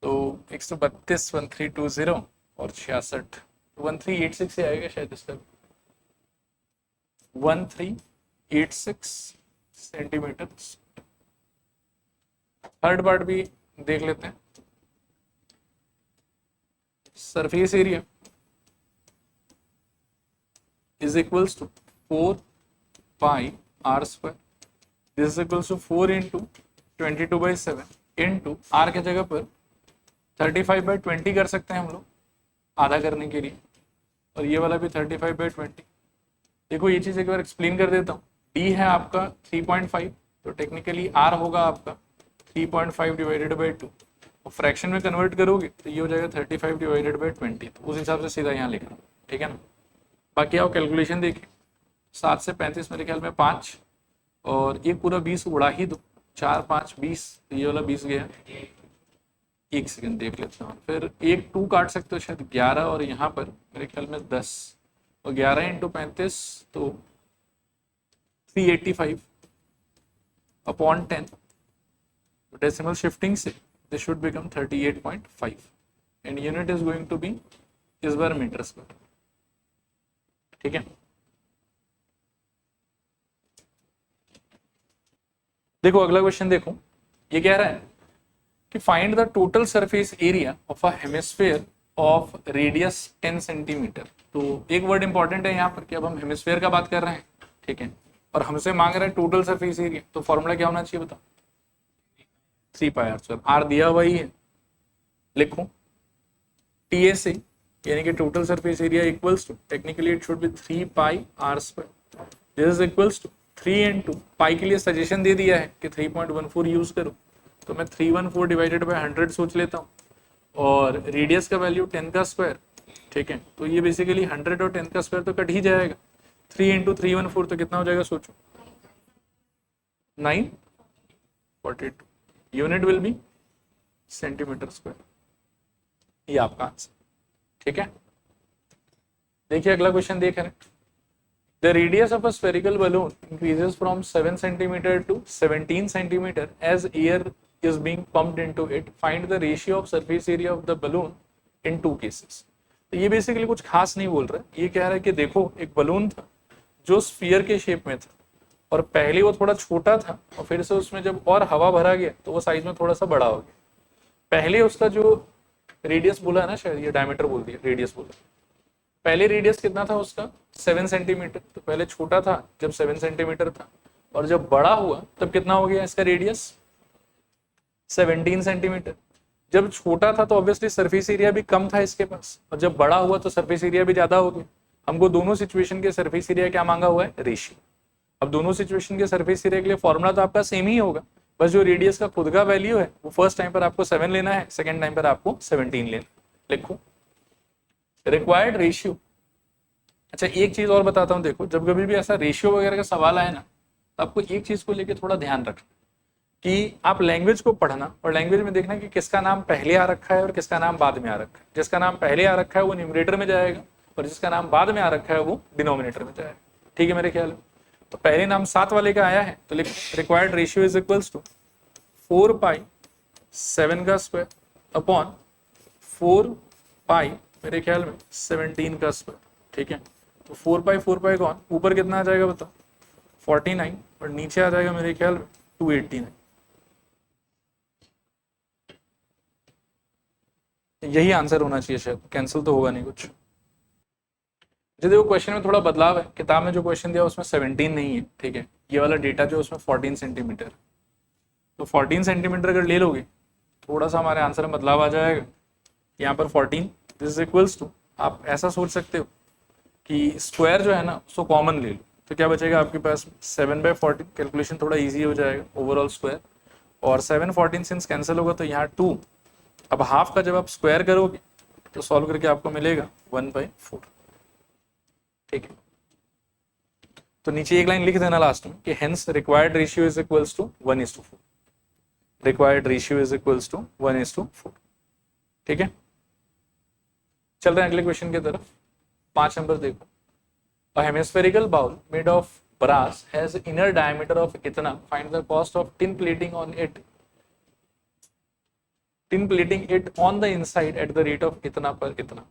तो 132, 1320 और 66, 1386 से आएगा शायद इसका, 1386 सेंटीमीटर। थर्ड पार्ट भी देख लेते हैं, surface area is equals to 4 pi r square, this is equals to 4 into 22/7 into r के जगह पर 35/20 कर सकते हैं हम लोग आधा करने के लिए, और ये वाला भी 35/20। देखो ये चीज एक बार एक्सप्लेन कर देता हूँ, d है आपका 3.5, तो टेक्निकली r होगा आपका 3.5 डिवाइडेड बाई 2, और फ्रैक्शन में कन्वर्ट करोगे तो ये हो जाएगा 35 डिवाइडेड बाई 20, तो उस हिसाब से सीधा यहाँ लिखना, ठीक है ना। बाकी आओ कैलकुलेशन देखिए, 7 से 35 मेरे ख्याल में 5, और ये पूरा 20 उड़ा ही दो, 4 5 20, तो ये वाला 20 गया, एक सेकंड देख लेता हूँ, फिर एक 2 काट सकते हो शायद 11, और यहाँ पर मेरे ख्याल में 10, और 11 इंटू 35 तो 385 अपॉन 10, डेसिमल शिफ्टिंग से this should become 38.5, and unit is going to be इस बार मीटर स्क्वायर, ठीक है। देखो अगला क्वेश्चन देखो, ये कह रहा है कि find the total surface area of a hemisphere of radius 10 centimetre. तो एक वर्ड इंपॉर्टेंट है यहाँ पर कि अब हम हेमिस्फीयर का बात कर रहे हैं, ठीक है, और हमसे मांग रहा है टोटल सरफेस एरिया, तो फॉर्मूला क्या होना चाहिए बताओ, 3 पाई r स्क्वायर, r दिया हुआ ही है, लिखो TA से, यानी कि total surface area equals to, technically it should be 3 pi r square, this is equals to 3 into pi के लिए सजेशन दे दिया है कि 3.14 यूज करो, तो मैं 314 डिवाइडेड बाई 100 सोच लेता हूँ, और रेडियस का वैल्यू 10 का स्क्वायर, ठीक है, तो ये बेसिकली 100 और 10 का स्क्वायर तो कट ही जाएगा, 3 इंटू 314 तो कितना हो जाएगा सोचो, 942, unit will be centimetre square, ये आपका आंसर। ठीक है, देखिए अगला क्वेश्चन देख रहे हैं। The radius of a spherical balloon increases from 7 centimetre to 17 centimetre as air is being pumped into it. Find the ratio of surface area of the balloon in two cases. तो ये basically कुछ खास नहीं बोल रहा है, ये कह रहा है कि देखो एक बलून था जो स्फीयर के शेप में था और पहले वो थोड़ा छोटा था और फिर से उसमें जब और हवा भरा गया तो वो साइज में थोड़ा सा बड़ा हो गया। पहले उसका जो रेडियस बोला है ना, शायद ये डायमीटर बोल दिया, रेडियस बोला, पहले रेडियस कितना था उसका 7 सेंटीमीटर, तो पहले छोटा था जब 7 सेंटीमीटर था और जब बड़ा हुआ तब कितना हो गया इसका रेडियस 17 सेंटीमीटर। जब छोटा था तो ऑब्वियसली सरफेस एरिया भी कम था इसके पास और जब बड़ा हुआ तो सरफेस एरिया भी ज्यादा हो गया। हमको दोनों सिचुएशन के सरफेस एरिया क्या मांगा हुआ है, रेशियो। अब दोनों सिचुएशन के सरफेस एरिया के लिए फॉर्मूला तो आपका सेम ही होगा, बस जो रेडियस का खुद का वैल्यू है वो फर्स्ट टाइम पर आपको 7 लेना है, सेकेंड टाइम पर आपको 17 लेना। लिखो रिक्वायर्ड रेशियो। अच्छा एक चीज और बताता हूँ, देखो जब कभी भी ऐसा रेशियो वगैरह का सवाल आए ना तो आपको एक चीज को लेकर थोड़ा ध्यान रखना कि आप लैंग्वेज को पढ़ना और लैंग्वेज में देखना कि किसका नाम पहले आ रखा है और किसका नाम बाद में आ रखा है। जिसका नाम पहले आ रखा है वो न्यूमरेटर में जाएगा और जिसका नाम बाद में आ रखा है वो डिनोमिनेटर में जाएगा। ठीक है मेरे ख्याल में। तो पहले नाम 7 वाले का आया है तो लिख required ratio is equals to 4 pi 7 का स्क्वायर अपॉन 4 पाई मेरे ख्याल में 17 का स्क्वायर। ठीक है, तो 4 पाई कौन, ऊपर कितना आ जाएगा बताओ 49 और नीचे आ जाएगा मेरे ख्याल में 289। यही आंसर होना चाहिए, शायद कैंसिल तो होगा नहीं कुछ। जो देखो क्वेश्चन में थोड़ा बदलाव है, किताब में जो क्वेश्चन दिया उसमें 17 नहीं है। ठीक है, ये वाला डेटा जो उसमें 14 सेंटीमीटर, तो 14 सेंटीमीटर अगर ले लोगे थोड़ा सा हमारे आंसर में बदलाव आ जाएगा। यहाँ पर 14 दिस इज इक्वल्स टू, आप ऐसा सोच सकते हो कि स्क्वायर जो है ना उसको कॉमन ले लो तो क्या बचेगा आपके पास 7/14, कैलकुलेशन थोड़ा इजी हो जाएगा ओवरऑल स्क्वायर, और 7/14 सिंस कैंसिल होगा तो यहाँ 2। अब हाफ का जब आप स्क्वायर करोगे तो सॉल्व करके आपको मिलेगा 1/4। ठीक है, तो नीचे एक लाइन लिख देना लास्ट में कि hence required ratio is equals to 1:4। Required ratio is equals to 1:4। ठीक है, चल रहे हैं अगले क्वेश्चन की तरफ। 5 नंबर देखो, a hemispherical bowl made of brass has inner diameter of इतना, find the cost of tin plating it on the inside at the rate of इतना पर इतना।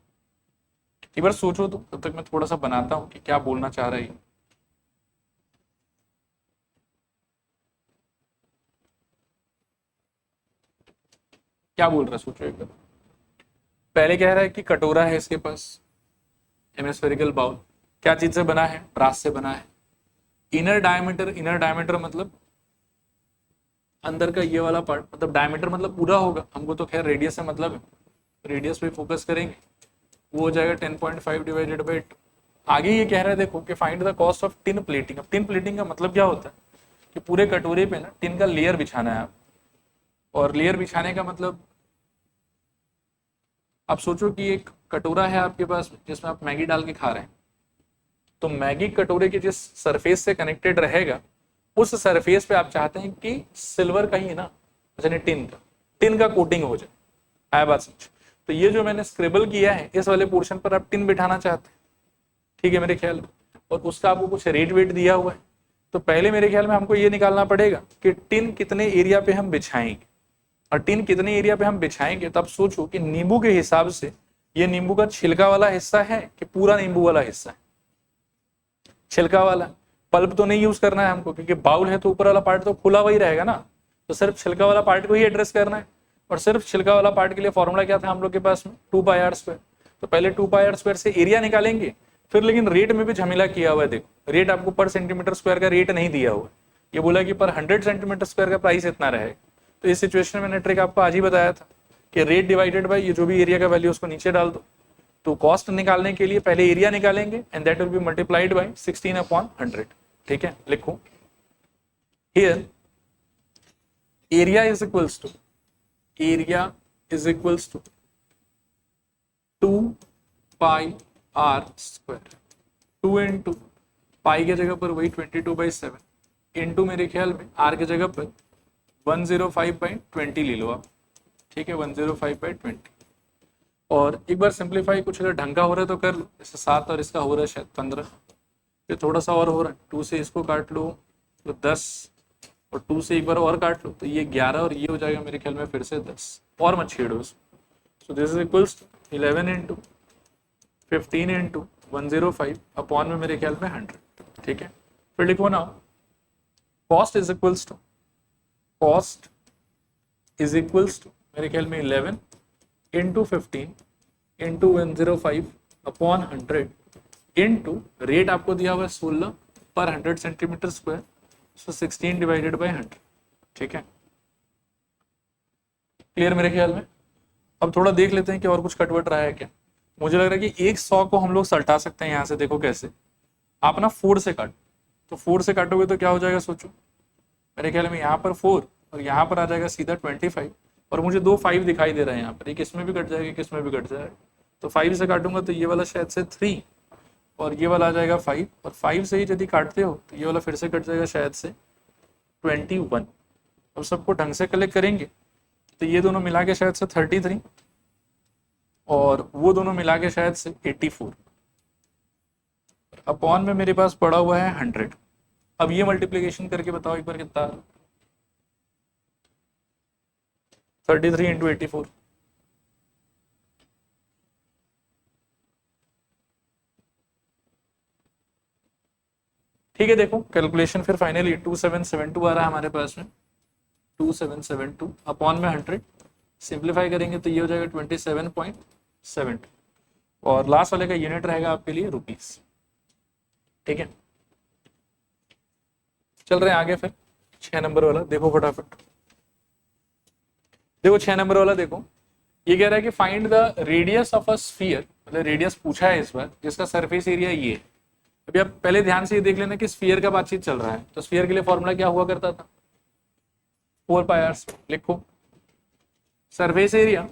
एक बार सोचो तो, तब तक मैं थोड़ा सा बनाता हूं कि क्या बोलना चाह रहा है। क्या बोल रहा है सोचो एक बार। पहले कह रहा है कि कटोरा है इसके पास, हेमिस्फेरिकल बाउल, क्या चीज से बना है, ब्रास से बना है। इनर डायमीटर मतलब अंदर का ये वाला पार्ट, मतलब डायमीटर मतलब पूरा होगा, हमको तो खैर रेडियस से मतलब है, रेडियस पे फोकस करेंगे, वो हो जाएगा 10.5 डिवाइडेड बाई 2। आगे ये कह रहा है देखो कि find the cost of tin plating. अब टिन प्लेटिंग का मतलब क्या होता है कि पूरे कटोरे पे ना टिन का लेयर बिछाना है आप, और लेयर बिछाने का मतलब आप सोचो कि एक कटोरा है आपके पास जिसमें आप मैगी डाल के खा रहे हैं, तो मैगी कटोरे के जिस सरफेस से कनेक्टेड रहेगा उस सरफेस पे आप चाहते हैं कि सिल्वर का ही ना, अच्छा नहीं टिन का कोटिंग हो जाए। आया बात समझ। तो ये जो मैंने स्क्रिबल किया है इस वाले पोर्शन पर आप टिन बिठाना चाहते हैं, ठीक है मेरे ख्याल में, और उसका आपको कुछ रेट वेट दिया हुआ है। तो पहले मेरे ख्याल में हमको ये निकालना पड़ेगा कि टिन कितने एरिया पे हम बिछाएंगे, और टिन कितने एरिया पे हम बिछाएंगे तब सोचो कि नींबू के हिसाब से ये नींबू का छिलका वाला हिस्सा है कि पूरा नींबू वाला हिस्सा है। छिलका वाला, पल्प तो नहीं यूज करना है हमको क्योंकि बाउल है तो ऊपर वाला पार्ट तो खुला हुआ ही रहेगा ना, तो सिर्फ छिलका वाला पार्ट को ही एड्रेस करना है। और सिर्फ छिलका वाला पार्ट के लिए फॉर्मूला क्या था हम लोग के पास में, 2πr²। तो पहले 2πr² से एरिया निकालेंगे फिर, लेकिन रेट में भी झमेला किया हुआ है। देखो रेट आपको पर सेंटीमीटर स्क्वायर का रेट नहीं दिया हुआ, ये बोला कि पर 100 सेंटीमीटर स्क्वायर का प्राइस इतना रहेगा। तो इस सिचुएशन में मैंने ट्रिक आपको आज ही बताया था कि रेट डिवाइडेड बाय ये जो भी एरिया का वैल्यू उसको नीचे डाल दो। तो कॉस्ट निकालने के लिए पहले एरिया निकालेंगे and that will be multiplied by 16/100। ठीक है, लिखो here area is equals to 2πr²। 2 into pi के जगह पर वही 22/7 इंटू मेरे ख्याल में आर के जगह पर 105/20 ले लो आप। ठीक है, 105/20 और एक बार सिंप्लीफाई कुछ अगर ढंग का हो रहा है तो कर लो, जैसे 7 और इसका हो रहा है शायद 15, फिर थोड़ा सा और हो रहा है, 2 से इसको काट लो तो 10, और 2 से एक बार और काट लो तो ये 11, और ये हो जाएगा मेरे ख्याल में फिर से 10, और मत छेड़ो इसको। So this is equals to 11 into 15 into 105 upon में मेरे ख्याल में 100, ठीक है। फिर लिखो ना, cost is equals to, cost is equals to मेरे ख्याल में 11 into 15 into 105 upon 100 into rate आपको दिया हुआ है 16 per 100 centimetre square, so 16 divided by 100, ठीक है। क्लियर मेरे ख्याल में। अब थोड़ा देख लेते हैं कि और कुछ कटवट रहा है क्या। मुझे लग रहा है कि एक 100 को हम लोग सल्टा सकते हैं यहाँ से, देखो कैसे, आप ना 4 से काट, तो 4 से काटोगे तो क्या हो जाएगा सोचो, मेरे ख्याल में यहाँ पर 4 और यहाँ पर आ जाएगा सीधा 25, और मुझे 2 5 दिखाई दे रहे हैं यहाँ पर, एक इसमें भी कट जाएगा, एक इसमें भी कट जाएगा, तो 5 से काटूंगा तो ये वाला शायद से 3 और ये वाला आ जाएगा 5, और 5 से ही यदि काटते हो तो ये वाला फिर से कट जाएगा शायद से 21। अब सबको ढंग से कलेक्ट करेंगे तो ये दोनों मिला के शायद से 33 और वो दोनों मिला के शायद से 84, अपॉन में मेरे पास पड़ा हुआ है 100। अब ये मल्टीप्लीकेशन करके बताओ एक बार कितना, 33 इंटू 84, ठीक है। देखो कैलकुलेशन फिर फाइनली 2772 आ रहा है हमारे पास में, 2772 अपॉन में 100, सिंप्लीफाई करेंगे तो ये हो जाएगा 27.7, और लास्ट वाले का यूनिट रहेगा आपके लिए रुपीस, ठीक है। चल रहे हैं आगे फिर 6 नंबर वाला, देखो फटाफट, देखो 6 नंबर वाला देखो, ये कह रहा है कि find the radius of a sphere, मतलब रेडियस पूछा है इस बार, जिसका सरफेस एरिया ये है। अभी आप पहले ध्यान से ये देख लेना कि स्फीयर का बातचीत चल रहा है, तो स्फीयर के लिए फॉर्मूला क्या हुआ करता था, 4 पाई आर। लिखो surface area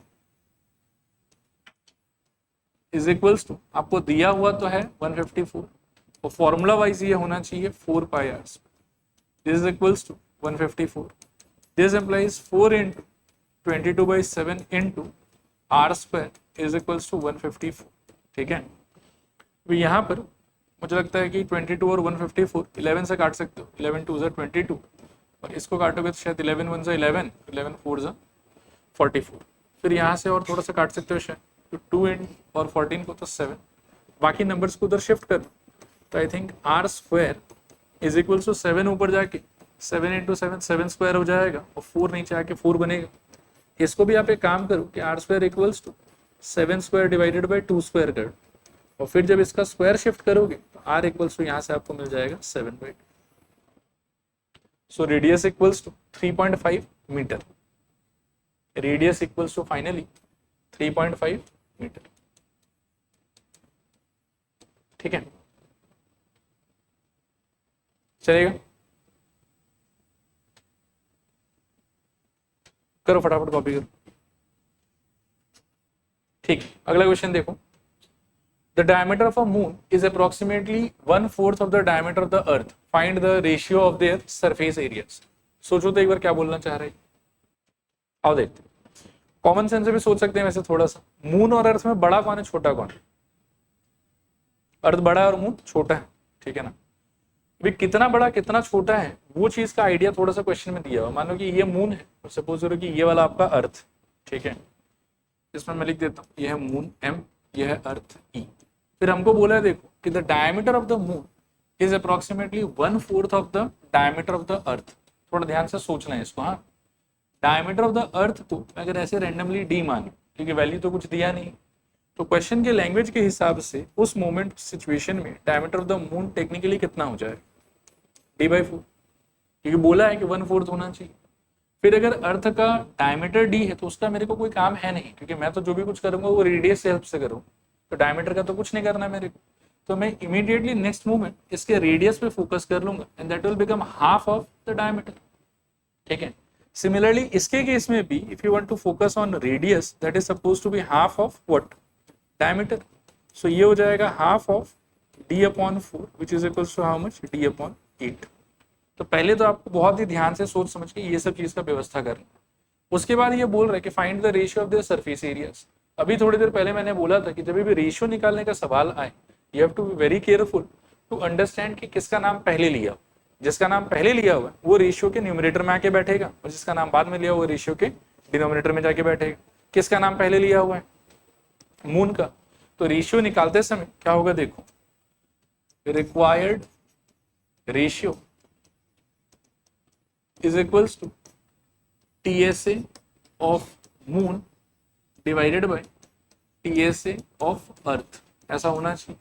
is equals to, आपको दिया हुआ तो है 154, और फॉर्मूला वाइज ये होना चाहिए 4 pi r, this is equals to 154, this implies 4 into 22/7 into r square is equals to 154, ठीक है। तो यहाँ पर मुझे लगता है कि 22 और 154 11 से काट सकते हो, 11 2 ज़ा 22, और इसको काटोगे तो शायद 11 1 ज़ा 11, 11 4 ज़ा 44, फिर यहाँ से और थोड़ा सा काट सकते हो शायद, तो 2 इन और 14 को तो 7, बाकी नंबर्स को उधर शिफ्ट कर, तो I think r square is equals to 7 ऊपर जाके 7 इंटू 7 7 स्क्वायर हो जाएगा, और 4 नीचे आके 4 बनेगा। इसको भी आप एक काम करो कि r square equals to 7 square divided by 2 square कर, और फिर जब इसका स्क्वायर शिफ्ट करोगे तो आर इक्वल्स टू यहाँ से आपको मिल जाएगा 7/2। So radius equals to 3.5 metre, radius equals to finally 3.5 metre, ठीक है, चलेगा। करो फटाफट कॉपी करो, ठीक। अगला क्वेश्चन देखो, the diameter of a moon is approximately 1/4 of the diameter of the earth, find the ratio of their surface areas। सोचो तो एक बार क्या बोलना चाह रहे हैं, आओ देखते हैं। कॉमन सेंस से भी सोच सकते हैं वैसे थोड़ा सा, मून और अर्थ में बड़ा कौन है छोटा कौन है, अर्थ बड़ा है और मून छोटा है, ठीक है ना। अभी कितना बड़ा कितना छोटा है वो चीज का आइडिया थोड़ा सा क्वेश्चन में दिया हुआ, मान लो कि ये मून है और सपोज करो कि ये वाला आपका अर्थ, ठीक है, इसमें मैं लिख देता हूँ ये है मून m, ये है अर्थ e। फिर हमको बोला है देखो कि the diameter of the moon is approximately 1/4 of the diameter of the earth. थोड़ा ध्यान से सोचना है इसको, हाँ। डायमीटर ऑफ द अर्थ को अगर ऐसे रैंडमली d मानो, क्योंकि वैल्यू तो कुछ दिया नहीं, तो क्वेश्चन के लैंग्वेज के हिसाब से उस मोमेंट सिचुएशन में diameter of the moon technically कितना हो जाएगा, d/4, क्योंकि बोला है कि 1/4 होना चाहिए। फिर अगर अर्थ का डायमीटर d है तो उसका मेरे को कोई काम है नहीं, क्योंकि मैं तो जो भी कुछ करूंगा वो रेडियस से हेल्प से करूँ, तो डायमीटर का तो कुछ नहीं करना है मेरे को, तो मैं इमीडिएटली नेक्स्ट मोमेंट इसके रेडियस पे फोकस कर लूंगा and that will become half of the diameter, ठीक है। सिमिलरली इसके केस में भी if you want to focus on radius that is suppose to be half of what, diameter, so ये हो जाएगा half of d/4 which is equals to how much, d/8। तो पहले तो आपको बहुत ही ध्यान से सोच समझ के ये सब चीज का व्यवस्था करना। उसके बाद ये बोल रहे कि find the ratio of the surface areas. अभी थोड़ी देर पहले मैंने बोला था कि जब भी रेशियो निकालने का सवाल आए, you have to be very careful to understand कि किसका नाम पहले लिया। जिसका नाम पहले लिया हुआ है वो रेशियो के न्यूमरेटर में आके बैठेगा, और जिसका नाम बाद में लिया हुआ रेशियो के डिनोमिनेटर में जाके बैठेगा। किसका नाम पहले लिया हुआ है? मून का। तो रेशियो निकालते समय क्या होगा, देखो, required ratio is equals to TSA of moon divided by TSA of earth, ऐसा होना चाहिए।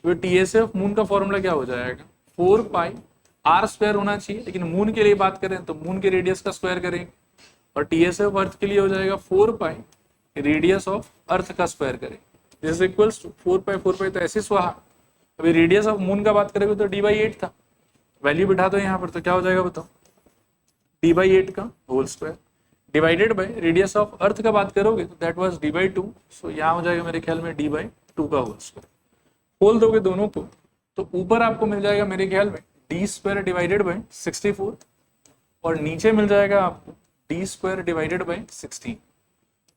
तो TSA ऑफ मून का फॉर्मूला क्या हो जाएगा, 4 पाई r स्क्वायर होना चाहिए, लेकिन मून के लिए बात करें तो मून के रेडियस का स्क्वायर करेंगे, और TSA ऑफ अर्थ के लिए हो जाएगा 4 पाई रेडियस ऑफ अर्थ का स्क्वायर करें। दिस इज इक्वल्स टू 4 पाई तो ऐसे स्वाहा। अभी रेडियस ऑफ मून का बात करेंगे तो d/8 था, वैल्यू बिठा दो यहाँ पर, तो क्या हो जाएगा बताओ, d/8 का whole square divided by radius of earth का बात करोगे तो दैट वाज d/2, सो यहाँ हो जाएगा मेरे ख्याल में d/2 का होल स्क्वायर। खोल दोगे दोनों को तो ऊपर आपको मिल जाएगा मेरे ख्याल में d² डिवाइडेड बाय 64, और नीचे मिल जाएगा आपको d² divided by 16।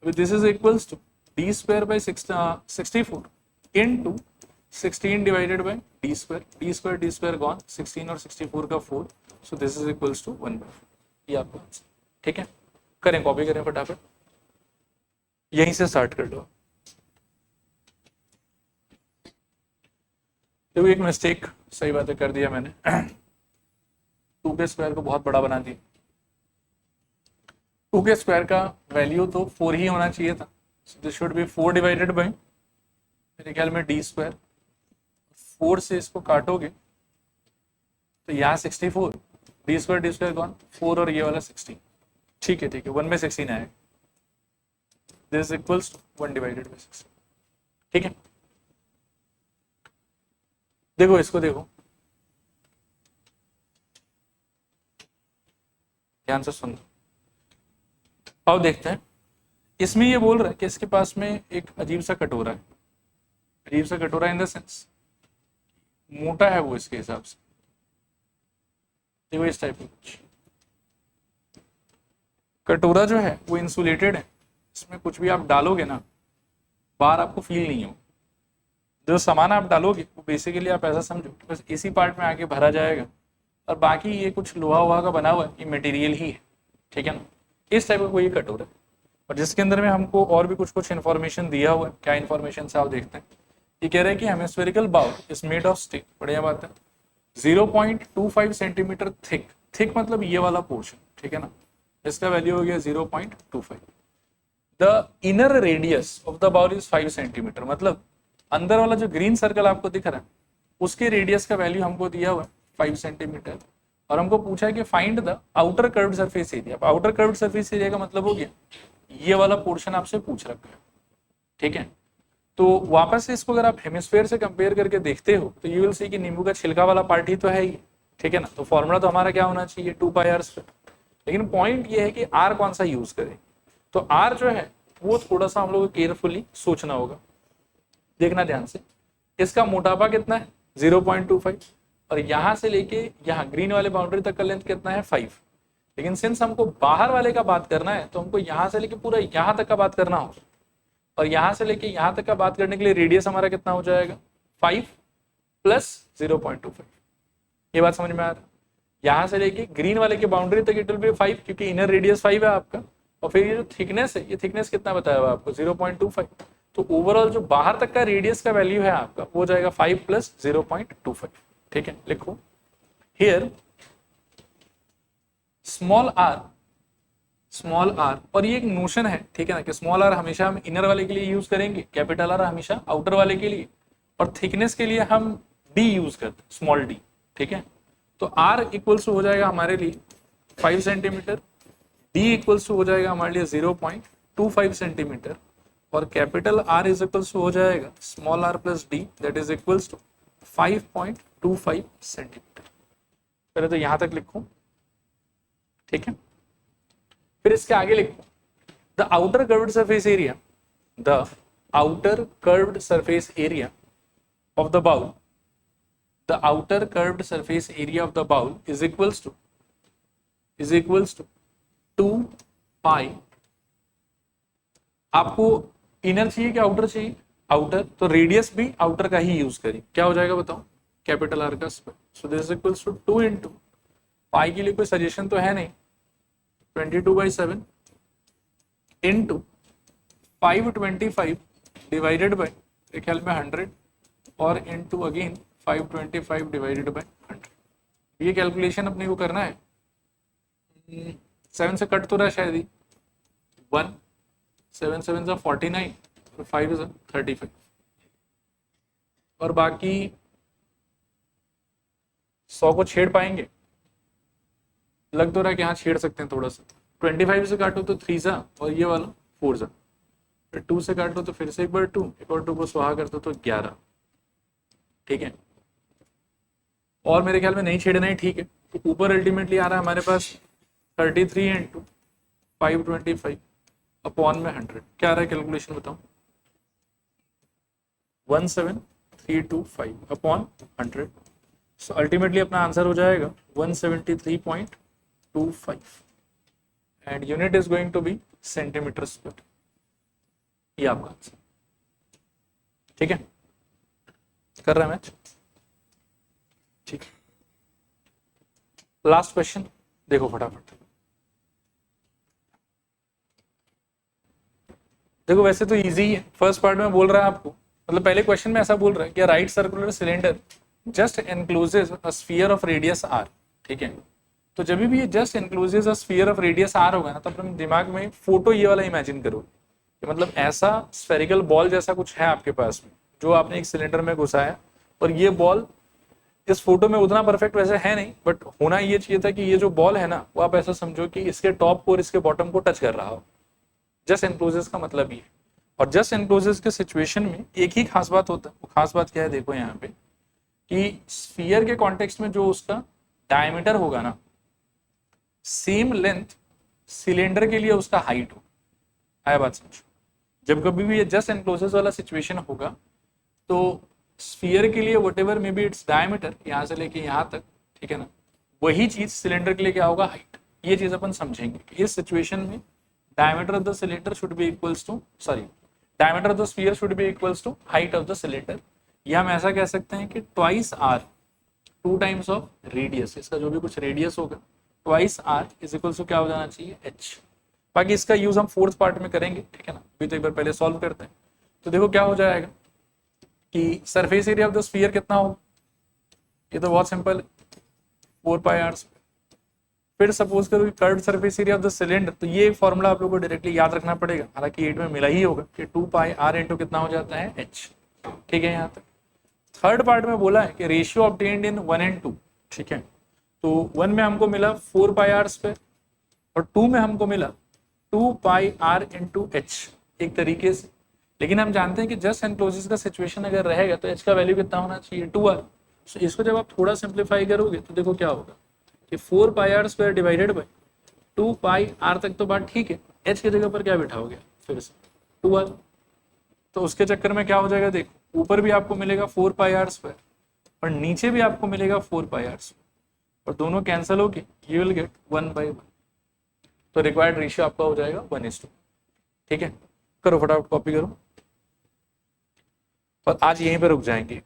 This is equals to d² by 64 into 16 divided by d² gone, 16 और 64 का 4, so this is equals to 1/4। ये आपका आंसर, ठीक है। करें, कॉपी करें फटाफट, यहीं से स्टार्ट कर दो। देखो एक मिस्टेक, सही बात है, कर दिया मैंने 2 के स्क्वायर को बहुत बड़ा बना दिया। 2 के स्क्वायर का वैल्यू तो 4 ही होना चाहिए था, so this should be 4 divided by मेरे ख्याल में d²। 4 से इसको काटोगे तो यहाँ 64, d² कौन 4 और ये वाला 16, ठीक है 1/16 आएगा। This equals to 1 divided by 16, ठीक है। देखो इसको, देखो ध्यान से सुन, अब देखते हैं। इसमें ये बोल रहा है कि इसके पास में एक अजीब सा कटोरा है, अजीब सा कटोरा इन द सेंस मोटा है वो इसके हिसाब से, देखो इस टाइप का कुछ कटोरा जो है वो इंसुलेटेड है, इसमें कुछ भी आप डालोगे ना बाहर आपको फील नहीं हो। जो सामान आप डालोगे वो बेसिकली आप ऐसा समझो बस इसी पार्ट में आके भरा जाएगा, और बाकी ये कुछ लोहा वोहा का बना हुआ है, ये मटेरियल ही है, ठीक है ना। इस टाइप का कोई कटोरा है, और जिसके अंदर में हमको और भी कुछ इन्फॉर्मेशन दिया हुआ है। क्या इन्फॉर्मेशन से आप देखते हैं, ये कह रहे हैं कि hemispherical bowl is made of steel, बढ़िया बात है। 0.25 सेंटीमीटर थिक, थिक मतलब ये वाला पोर्शन, ठीक है ना, इसका वैल्यू हो गया 0.25। The inner radius of the bowl is 5 centimetre, मतलब अंदर वाला जो ग्रीन सर्कल आपको दिख रहा है उसके रेडियस का वैल्यू हमको दिया हुआ है 5 सेंटीमीटर, और हमको पूछा है कि find the outer curved surface area. अब आउटर कर्व्ड सरफेस एरिया का मतलब हो गया ये वाला पोर्शन आपसे पूछ रखा है, ठीक है। तो वापस से इसको अगर आप हेमिस्फेयर से कंपेयर करके देखते हो तो यू विल सी कि नींबू का छिलका वाला पार्ट ही तो है ही, ठीक है ना। तो फॉर्मूला तो हमारा क्या होना चाहिए 2πr², लेकिन पॉइंट ये है कि आर कौन सा यूज करें। तो आर जो है वो थोड़ा सा हम लोग को केयरफुली सोचना होगा, देखना ध्यान से। इसका मोटापा कितना है 0.25, और यहां से लेके यहाँ ग्रीन वाले बाउंड्री तक का लेंथ कितना है 5, लेकिन सिंस हमको बाहर वाले का बात करना है तो हमको यहाँ से लेके पूरा यहाँ तक का बात करना होगा, और यहाँ से लेके यहाँ तक का बात करने के लिए रेडियस हमारा कितना हो जाएगा 5 + 0.25। ये बात समझ में आ रहा है। यहाँ से लेके ग्रीन वाले की बाउंड्री तक इट विल बी 5, क्योंकि इनर रेडियस 5 है आपका, और फिर ये जो थिकनेस है, ये थिकनेस कितना बताया हुआ आपको 0.25। तो ओवरऑल जो बाहर तक का रेडियस का वैल्यू है आपका वो जाएगा 5 + 0.25, ठीक है। लिखो हियर स्मॉल आर, और ये एक नोशन है, ठीक है ना, कि स्मॉल आर हमेशा हम इनर वाले के लिए यूज करेंगे, कैपिटल आर हमेशा आउटर वाले के लिए, और थिकनेस के लिए हम डी यूज करते हैं, स्मॉल डी, ठीक है। तो आर इक्वल्स हो जाएगा हमारे लिए 5 सेंटीमीटर, डी इक्वल्स हो जाएगा हमारे लिए 0.25 सेंटीमीटर, और कैपिटल आर इज इक्वल्स हो जाएगा small r + d, that is equals to 5.25 centimetre. पहले तो यहां तक लिखो, ठीक है। फिर इसके आगे लिखो the outer curved surface area, the outer curved surface area of the bowl, the outer curved surface area of the bowl is equals to 2 pi. आपको इनर चाहिए कि आउटर चाहिए? आउटर, तो रेडियस भी आउटर का ही यूज करिए। क्या हो जाएगा बताओ? कैपिटल आर का square. So this equals to 2 into pi के लिए कोई सजेशन तो है नहीं, 22/7 इंटू 525 डिवाइडेड बाय मेरे ख्याल में 100 और इंटू अगेन 525 डिवाइडेड बाय 100। ये कैलकुलेशन अपने को करना है। 7 से कट तो रहा शायद ही, 1 7 7 जा 49 और 5 जा 35 और बाकी 100 को छेड़ पाएंगे? लग तो रहा है कि हाँ छेड़ सकते हैं थोड़ा सा। 25 से काटो तो 3 जा और ये वाला 4 जा, फिर 2 से काटो तो फिर से एक बार 2, एक और 2 को स्वाहा कर दो तो 11। ठीक है, और मेरे ख्याल में नहीं छेड़ना है। ठीक है, तो ऊपर अल्टीमेटली आ रहा है हमारे पास 33 इंटू 525 अपॉन में 100। क्या आ रहा है कैलकुलेशन बताओ? 17325 अपॉन 100। सो अल्टीमेटली अपना आंसर हो जाएगा 173.25 and unit is going to be centimetre square. ये आपका आंसर। ठीक है, कर रहा है मैच? ठीक है, लास्ट क्वेश्चन देखो फटाफट। देखो वैसे तो इजी है, फर्स्ट पार्ट में बोल रहा है आपको, मतलब पहले क्वेश्चन में ऐसा बोल रहा है कि right circular cylinder just encloses a sphere of radius r. ठीक है, तो जब भी ये just encloses a sphere of radius r होगा ना, तो अपने दिमाग में फोटो ये वाला इमेजिन करो कि मतलब ऐसा स्फेरिकल बॉल जैसा कुछ है आपके पास में जो आपने एक सिलेंडर में घुसाया, और ये बॉल इस फोटो में उतना परफेक्ट वैसे है नहीं, बट होना ये चाहिए था कि ये जो बॉल है ना, वो आप ऐसा समझो कि इसके टॉप को और इसके बॉटम को टच कर रहा हो। जस्ट एनक्लोजेस का मतलब ये है। और जस्ट एनक्लोजेस के सिचुएशन में एक ही खास बात होता है। वो खास बात क्या है देखो यहाँ पे, कि स्फीयर के कॉन्टेक्स्ट में जो उसका डायमीटर होगा ना, सेम लेंथ सिलेंडर के लिए उसका हाइट हो। आया बात समझो? जब कभी भी ये जस्ट एनक्लोजेस वाला सिचुएशन होगा तो स्फीयर के लिए what ever may be its diameter, यहाँ से लेके यहाँ तक, ठीक है ना, वही चीज सिलेंडर के लिए क्या होगा? हाइट। ये चीज अपन समझेंगे। इस सिचुएशन में diameter of the cylinder should be equals to diameter of the sphere should be equals to height of the cylinder। या हम ऐसा कह सकते हैं कि twice r 2 times of radius, इसका जो भी कुछ रेडियस होगा twice r is equals to क्या हो जाना चाहिए? h। बाकी इसका यूज हम फोर्थ पार्ट में करेंगे, ठीक है ना। अभी तो एक बार पहले सॉल्व करते हैं। तो देखो क्या हो जाएगा कि surface area of the sphere कितना होगा? ये तो बहुत सिंपल है, 4 पाई r। फिर सपोज करो कि curved surface area of the cylinder, तो ये फॉर्मूला आप लोगों को डायरेक्टली याद रखना पड़ेगा, हालांकि 8 में मिला ही होगा कि 2 पाई r इंटू कितना हो जाता है? h। ठीक है, यहाँ तक। थर्ड पार्ट में बोला है कि रेशियो ऑब्टेन्ड इन 1 and 2। ठीक है, तो 1 में हमको मिला 4 पाई r स्क्वायर और 2 में हमको मिला 2 पाई r इंटू h एक तरीके से। लेकिन हम जानते हैं कि जस्ट एनक्लोजेस का सिचुएशन अगर रहेगा तो h का वैल्यू कितना होना चाहिए? 2r। सो इसको जब आप थोड़ा सिंप्लीफाई करोगे तो देखो क्या होगा कि 4 pi r square divided bye 2 पाई r तक तो बात ठीक है, h की जगह पर क्या बिठाओगे? फिर से 2r। तो उसके चक्कर में क्या हो जाएगा देखो, ऊपर भी आपको मिलेगा 4 पाई r स्क्वायर और नीचे भी आपको मिलेगा 4 पाई r स्क्वायर, और दोनों कैंसिल होके यू विल गेट 1/1। तो रिक्वायर्ड रेशियो आपका हो जाएगा 1:2। ठीक है, करो फटाफट कॉपी करो और आज यहीं पे रुक जाएंगे।